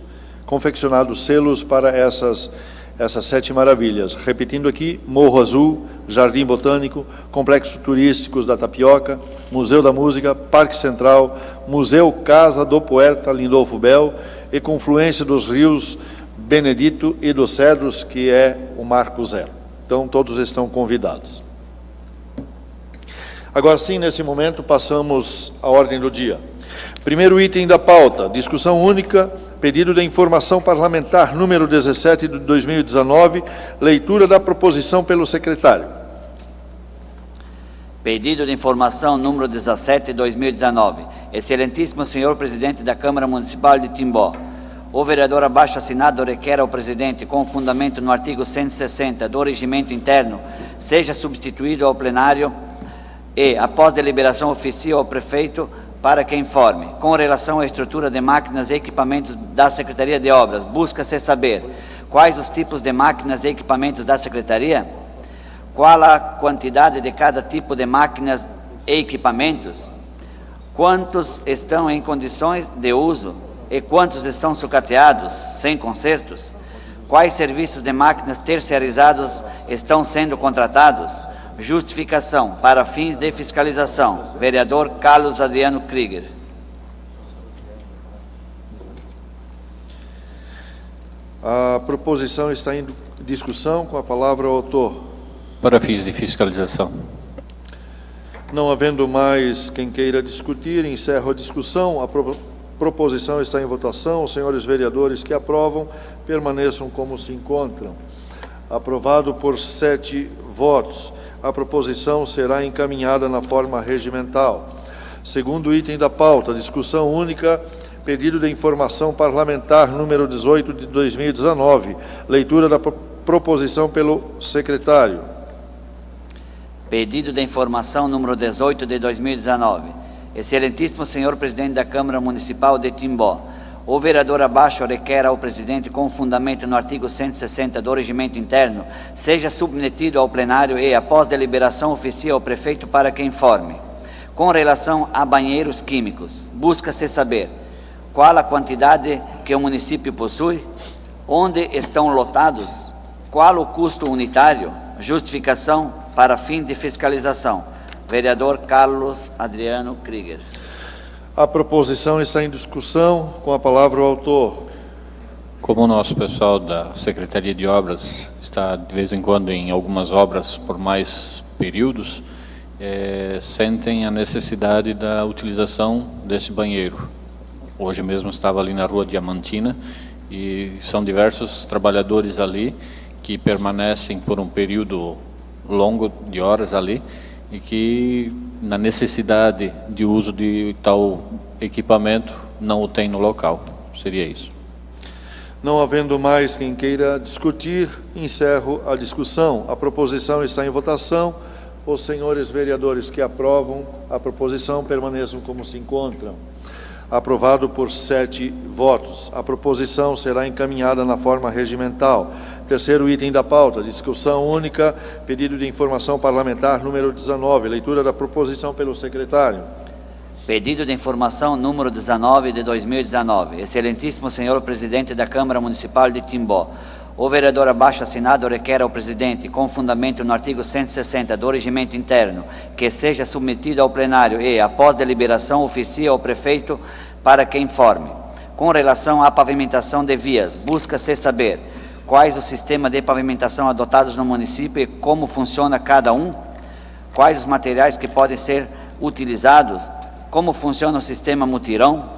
confeccionados selos para essas 7 maravilhas. Repetindo aqui: Morro Azul, Jardim Botânico, Complexo Turísticos da Tapioca, Museu da Música, Parque Central, Museu Casa do Poeta Lindolfo Bell e confluência dos rios Benedito e dos Cedros, que é o Marco Zero. Então, todos estão convidados. Agora sim, nesse momento, passamos à ordem do dia. Primeiro item da pauta, discussão única, pedido de informação parlamentar número 17 de 2019, leitura da proposição pelo secretário. Pedido de informação número 17 de 2019. Excelentíssimo senhor presidente da Câmara Municipal de Timbó, o vereador abaixo assinado requer ao presidente, com fundamento no artigo 160 do Regimento Interno, seja substituído ao plenário e, após deliberação, oficie ao prefeito para que informe. Com relação à estrutura de máquinas e equipamentos da Secretaria de Obras, busca-se saber quais os tipos de máquinas e equipamentos da Secretaria, qual a quantidade de cada tipo de máquinas e equipamentos, quantos estão em condições de uso e quantos estão sucateados, sem consertos, quais serviços de máquinas terceirizados estão sendo contratados. Justificação para fins de fiscalização. Vereador Carlos Adriano Krieger. A proposição está em discussão, com a palavra o autor. Para fins de fiscalização. Não havendo mais quem queira discutir, encerro a discussão. A proposição está em votação. Os senhores vereadores que aprovam permaneçam como se encontram. Aprovado por 7 votos. A proposição será encaminhada na forma regimental. Segundo item da pauta, discussão única, pedido de informação parlamentar número 18 de 2019, leitura da proposição pelo secretário. Pedido de informação número 18 de 2019. Excelentíssimo senhor presidente da Câmara Municipal de Timbó, o vereador abaixo requer ao presidente, com fundamento no artigo 160 do Regimento Interno, seja submetido ao plenário e, após deliberação, oficie ao prefeito para que informe. Com relação a banheiros químicos, busca-se saber qual a quantidade que o município possui, onde estão lotados, qual o custo unitário, justificação para fim de fiscalização. Vereador Carlos Adriano Krieger. A proposição está em discussão, com a palavra o autor. Como o nosso pessoal da Secretaria de Obras está de vez em quando em algumas obras por mais períodos, sentem a necessidade da utilização desse banheiro. Hoje mesmo estava ali na Rua Diamantina e são diversos trabalhadores ali que permanecem por um período longo de horas ali e que, na necessidade de uso de tal equipamento, não o tem no local. Seria isso. Não havendo mais quem queira discutir, encerro a discussão. A proposição está em votação. Os senhores vereadores que aprovam a proposição permaneçam como se encontram. Aprovado por 7 votos. A proposição será encaminhada na forma regimental. Terceiro item da pauta, discussão única, pedido de informação parlamentar número 19, leitura da proposição pelo secretário. Pedido de informação número 19 de 2019. Excelentíssimo senhor presidente da Câmara Municipal de Timbó, o vereador abaixo assinado requer ao presidente, com fundamento no artigo 160 do Regimento Interno, que seja submetido ao plenário e, após deliberação, oficie ao prefeito para que informe. Com relação à pavimentação de vias, busca-se saber quais o sistema de pavimentação adotados no município e como funciona cada um, quais os materiais que podem ser utilizados, como funciona o sistema mutirão,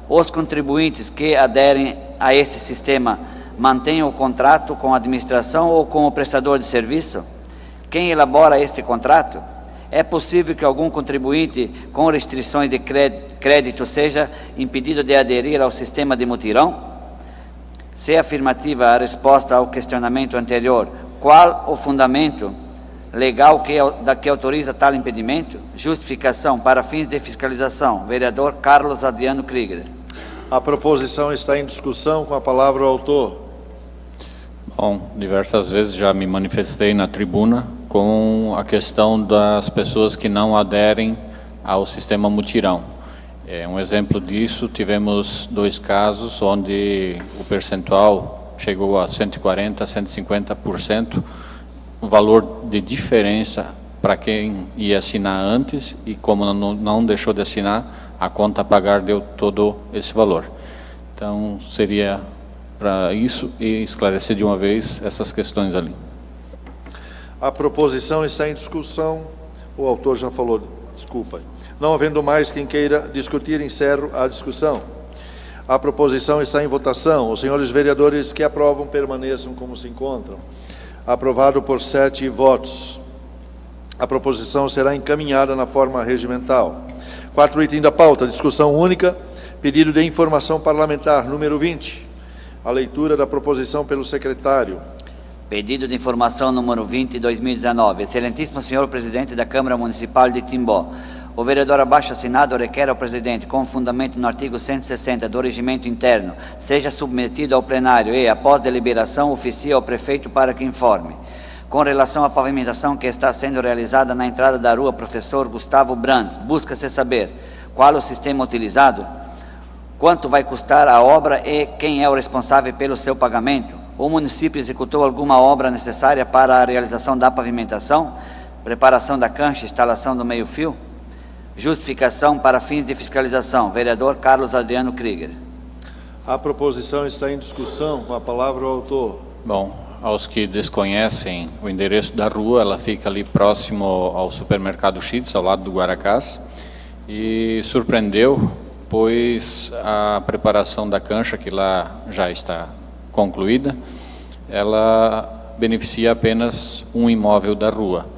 os contribuintes que aderem a este sistema mantêm o contrato com a administração ou com o prestador de serviço? Quem elabora este contrato? É possível que algum contribuinte com restrições de crédito seja impedido de aderir ao sistema de mutirão? Se afirmativa a resposta ao questionamento anterior, qual o fundamento legal que autoriza tal impedimento? Justificação para fins de fiscalização. Vereador Carlos Adriano Krieger. A proposição está em discussão, com a palavra o autor. Bom, diversas vezes já me manifestei na tribuna com a questão das pessoas que não aderem ao sistema mutirão. Um exemplo disso, tivemos 2 casos onde o percentual chegou a 140%, 150% valor de diferença para quem ia assinar antes e como não deixou de assinar, a conta a pagar deu todo esse valor. Então, seria para isso e esclarecer de uma vez essas questões ali. A proposição está em discussão. O autor já falou, desculpa. Não havendo mais quem queira discutir, encerro a discussão. A proposição está em votação. Os senhores vereadores que aprovam permaneçam como se encontram. Aprovado por 7 votos. A proposição será encaminhada na forma regimental. 4 item da pauta, discussão única, pedido de informação parlamentar, número 20. A leitura da proposição pelo secretário. Pedido de informação número 20 de 2019. Excelentíssimo senhor presidente da Câmara Municipal de Timbó, o vereador abaixo assinado requer ao presidente, com fundamento no artigo 160 do Regimento Interno, seja submetido ao plenário e, após deliberação, oficie ao prefeito para que informe. Com relação à pavimentação que está sendo realizada na entrada da rua Professor Gustavo Brandes, busca-se saber qual o sistema utilizado, quanto vai custar a obra e quem é o responsável pelo seu pagamento. O município executou alguma obra necessária para a realização da pavimentação, preparação da cancha, instalação do meio-fio? Justificação para fins de fiscalização. Vereador Carlos Adriano Krieger. A proposição está em discussão. Com a palavra o autor. Bom, aos que desconhecem o endereço da rua, ela fica ali próximo ao supermercado Chitz, ao lado do Guaracás, e surpreendeu, pois a preparação da cancha, que lá já está concluída, ela beneficia apenas um imóvel da rua.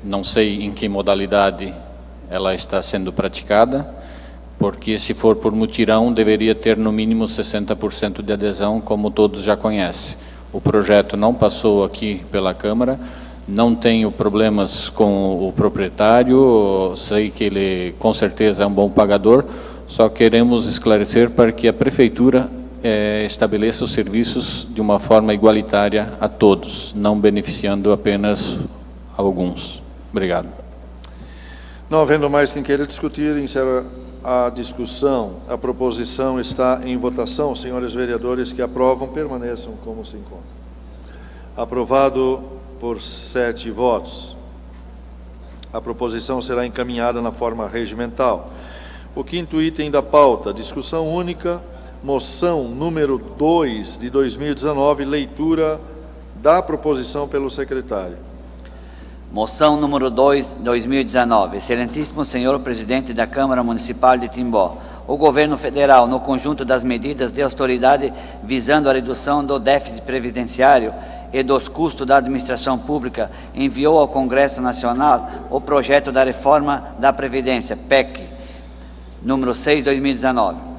Não sei em que modalidade ela está sendo praticada, porque se for por mutirão, deveria ter no mínimo 60% de adesão, como todos já conhecem. O projeto não passou aqui pela Câmara, não tenho problemas com o proprietário, sei que ele com certeza é um bom pagador, só queremos esclarecer para que a Prefeitura estabeleça os serviços de uma forma igualitária a todos, não beneficiando apenas alguns. Obrigado. Não havendo mais quem queira discutir, encerra a discussão. A proposição está em votação. Os senhores vereadores que aprovam permaneçam como se encontram. Aprovado por 7 votos. A proposição será encaminhada na forma regimental. O 5º item da pauta, discussão única, moção número 2 de 2019, leitura da proposição pelo secretário. Moção número 2, 2019. Excelentíssimo senhor presidente da Câmara Municipal de Timbó, o governo federal, no conjunto das medidas de austeridade visando a redução do déficit previdenciário e dos custos da administração pública, enviou ao Congresso Nacional o projeto da reforma da Previdência, PEC, número 6, 2019.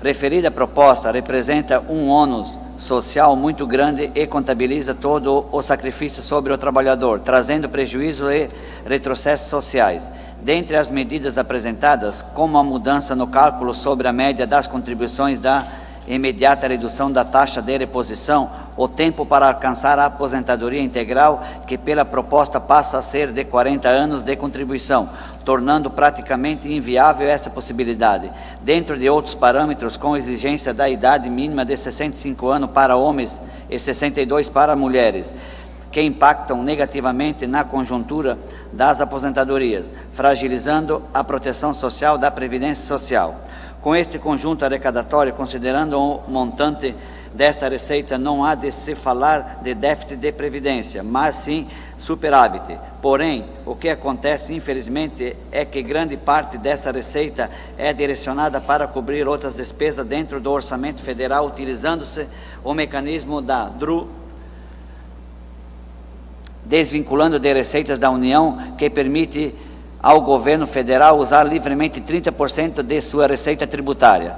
Referida proposta representa um ônus social muito grande e contabiliza todo o sacrifício sobre o trabalhador, trazendo prejuízo e retrocessos sociais. Dentre as medidas apresentadas, como a mudança no cálculo sobre a média das contribuições da imediata redução da taxa de reposição, o tempo para alcançar a aposentadoria integral, que pela proposta passa a ser de 40 anos de contribuição, tornando praticamente inviável essa possibilidade, dentro de outros parâmetros, com exigência da idade mínima de 65 anos para homens e 62 para mulheres, que impactam negativamente na conjuntura das aposentadorias, fragilizando a proteção social da Previdência Social. Com este conjunto arrecadatório, considerando o montante desta receita, não há de se falar de déficit de previdência, mas sim superávit. Porém, o que acontece, infelizmente, é que grande parte dessa receita é direcionada para cobrir outras despesas dentro do orçamento federal, utilizando-se o mecanismo da DRU, desvinculando de receitas da União, que permite ao governo federal usar livremente 30% de sua receita tributária.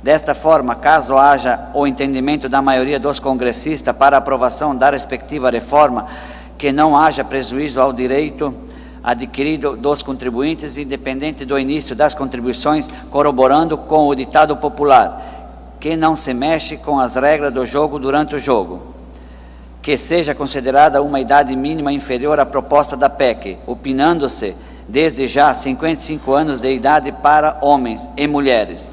Desta forma, caso haja o entendimento da maioria dos congressistas para a aprovação da respectiva reforma, que não haja prejuízo ao direito adquirido dos contribuintes, independente do início das contribuições, corroborando com o ditado popular, que não se mexe com as regras do jogo durante o jogo, que seja considerada uma idade mínima inferior à proposta da PEC, opinando-se desde já 55 anos de idade para homens e mulheres.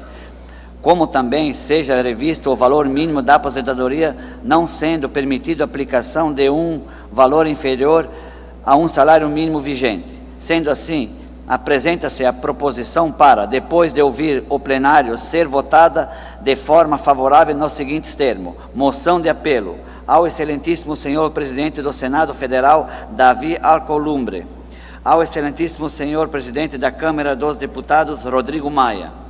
como também seja revisto o valor mínimo da aposentadoria, não sendo permitido a aplicação de um valor inferior a um salário mínimo vigente. Sendo assim, apresenta-se a proposição para, depois de ouvir o plenário, ser votada de forma favorável nos seguintes termos: moção de apelo ao excelentíssimo senhor presidente do Senado Federal, Davi Alcolumbre, ao excelentíssimo senhor presidente da Câmara dos Deputados, Rodrigo Maia,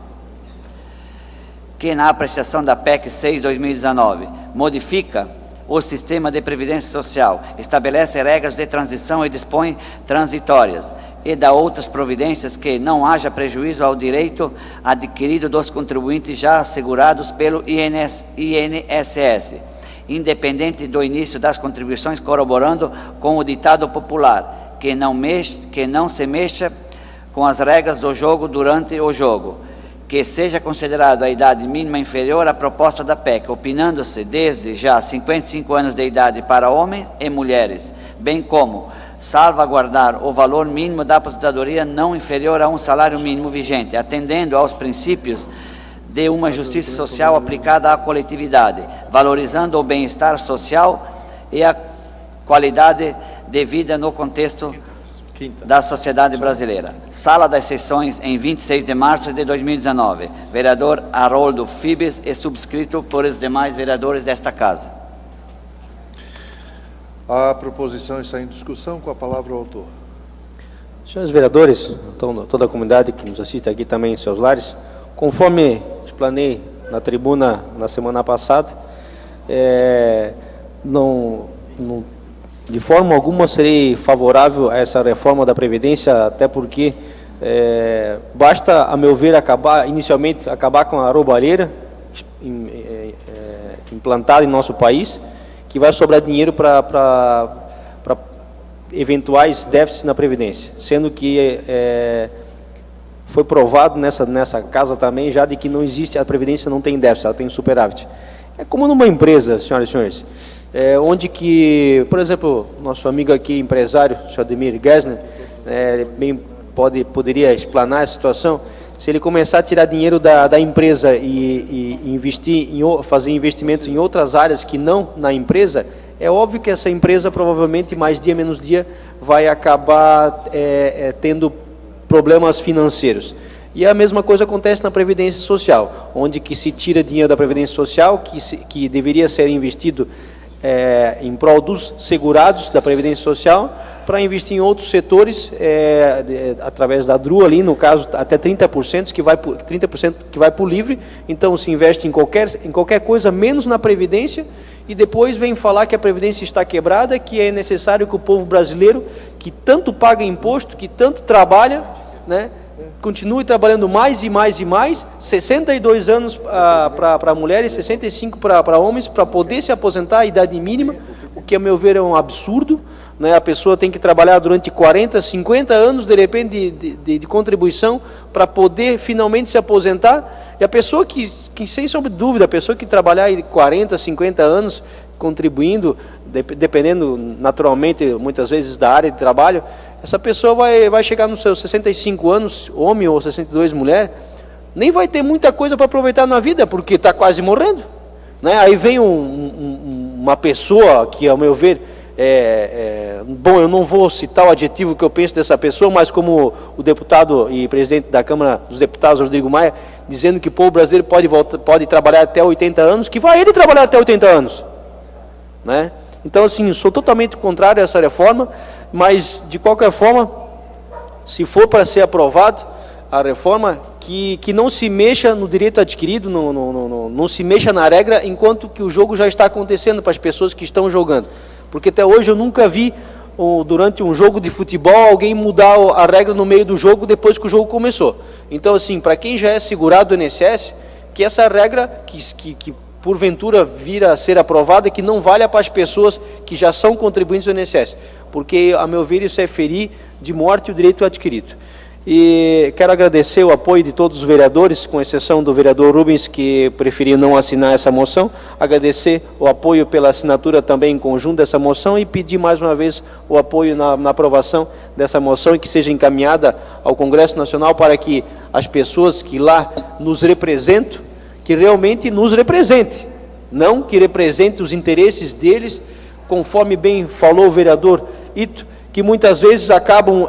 que na apreciação da PEC 6/2019 modifica o sistema de previdência social, estabelece regras de transição e dispõe transitórias, e dá outras providências que não haja prejuízo ao direito adquirido dos contribuintes já assegurados pelo INSS, independente do início das contribuições, corroborando com o ditado popular, que não se mexa com as regras do jogo durante o jogo, que seja considerada a idade mínima inferior à proposta da PEC, opinando-se desde já 55 anos de idade para homens e mulheres, bem como salvaguardar o valor mínimo da aposentadoria não inferior a um salário mínimo vigente, atendendo aos princípios de uma justiça social aplicada à coletividade, valorizando o bem-estar social e a qualidade de vida no contexto da sociedade brasileira. Sala das Sessões, em 26 de março de 2019. Vereador Haroldo Fibes e subscrito por os demais vereadores desta Casa. A proposição está em discussão. Com a palavra o autor. Senhores vereadores, toda a comunidade que nos assiste aqui também em seus lares, conforme explanei na tribuna na semana passada, de forma alguma serei favorável a essa reforma da Previdência, até porque basta, a meu ver, inicialmente acabar com a roubalheira implantada em nosso país, que vai sobrar dinheiro para eventuais déficits na Previdência, sendo que foi provado nessa casa também já de que não existe, a Previdência não tem déficit, ela tem superávit. É como numa empresa, senhoras e senhores, onde que, por exemplo, nosso amigo aqui, empresário, o senhor Ademir Gessner, bem poderia explanar essa situação. Se ele começar a tirar dinheiro da empresa e investir fazer investimentos em outras áreas que não na empresa, é óbvio que essa empresa provavelmente mais dia menos dia vai acabar tendo problemas financeiros. E a mesma coisa acontece na Previdência Social, onde que se tira dinheiro da Previdência Social, que deveria ser investido em prol dos segurados da Previdência Social, para investir em outros setores, através da DRU ali, no caso, até 30% que vai para o livre. Então se investe em qualquer coisa, menos na Previdência, e depois vem falar que a Previdência está quebrada, que é necessário que o povo brasileiro, que tanto paga imposto, que tanto trabalha, né, continue trabalhando mais e mais e mais, 62 anos para mulheres, 65 para homens, para poder se aposentar à idade mínima, o que, a meu ver, é um absurdo, né? A pessoa tem que trabalhar durante 40, 50 anos, de repente, de contribuição, para poder finalmente se aposentar. E a pessoa que sem sombra de dúvida, a pessoa que trabalhar 40, 50 anos contribuindo, dependendo naturalmente, muitas vezes, da área de trabalho, essa pessoa vai chegar nos seus 65 anos, homem, ou 62, mulher, nem vai ter muita coisa para aproveitar na vida, porque está quase morrendo, né? Aí vem uma pessoa que, ao meu ver, bom, eu não vou citar o adjetivo que eu penso dessa pessoa, mas como o deputado e presidente da Câmara dos Deputados, Rodrigo Maia, dizendo que o povo brasileiro pode trabalhar até 80 anos, que vai ele trabalhar até 80 anos, né? Então, assim, sou totalmente contrário a essa reforma, mas, de qualquer forma, se for para ser aprovado a reforma, que não se mexa no direito adquirido, não se mexa na regra, enquanto que o jogo já está acontecendo para as pessoas que estão jogando. Porque até hoje eu nunca vi, durante um jogo de futebol, alguém mudar a regra no meio do jogo, depois que o jogo começou. Então, assim, para quem já é segurado do INSS, que essa regra, que porventura vir a ser aprovada, que não valha para as pessoas que já são contribuintes do INSS, porque, a meu ver, isso é ferir de morte o direito adquirido. E quero agradecer o apoio de todos os vereadores, com exceção do vereador Rubens, que preferiu não assinar essa moção, agradecer o apoio pela assinatura também em conjunto dessa moção e pedir mais uma vez o apoio na aprovação dessa moção e que seja encaminhada ao Congresso Nacional para que as pessoas que lá nos representam, que realmente nos represente, não que represente os interesses deles, conforme bem falou o vereador Ito, que muitas vezes acabam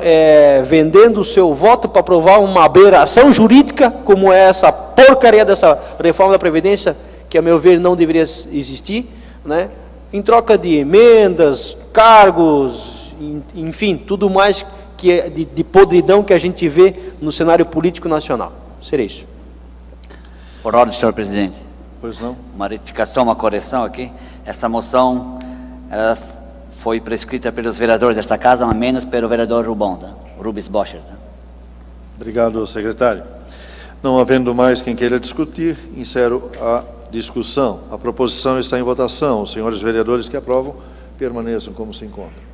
vendendo o seu voto para aprovar uma aberração jurídica, como é essa porcaria dessa reforma da Previdência, que a meu ver não deveria existir, né? Em troca de emendas, cargos, enfim, tudo mais que é de podridão que a gente vê no cenário político nacional. Seria isso. Por ordem, senhor presidente. Pois não? Uma retificação, uma correção aqui. Essa moção ela foi prescrita pelos vereadores desta casa, mas menos pelo vereador Rubens Bocher. Obrigado, secretário. Não havendo mais quem queira discutir, encerro a discussão. A proposição está em votação. Os senhores vereadores que aprovam, permaneçam como se encontram.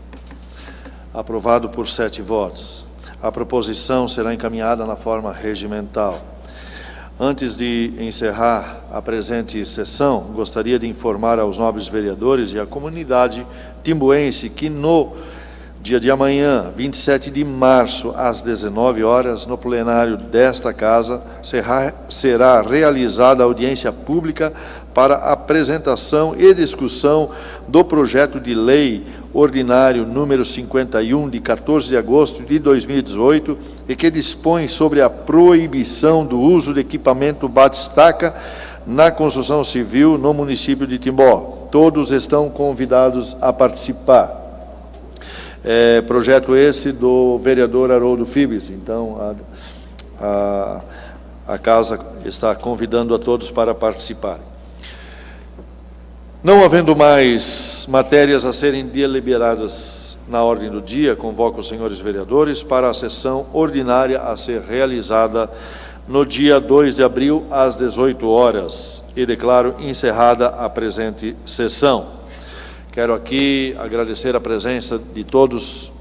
Aprovado por 7 votos. A proposição será encaminhada na forma regimental. Antes de encerrar a presente sessão, gostaria de informar aos nobres vereadores e à comunidade timbuense que no dia de amanhã, 27 de março, às 19 horas, no plenário desta casa, será realizada audiência pública para apresentação e discussão do projeto de lei ordinário número 51, de 14 de agosto de 2018, e que dispõe sobre a proibição do uso de equipamento batistaca na construção civil no município de Timbó. Todos estão convidados a participar. Projeto esse do vereador Haroldo Fibes. Então, a casa está convidando a todos para participar. Não havendo mais matérias a serem deliberadas na ordem do dia, convoco os senhores vereadores para a sessão ordinária a ser realizada no dia 2 de abril, às 18 horas, e declaro encerrada a presente sessão. Quero aqui agradecer a presença de todos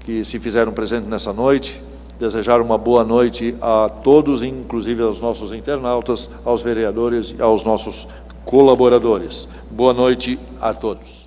que se fizeram presentes nessa noite, desejar uma boa noite a todos, inclusive aos nossos internautas, aos vereadores e aos nossos colaboradores. Boa noite a todos.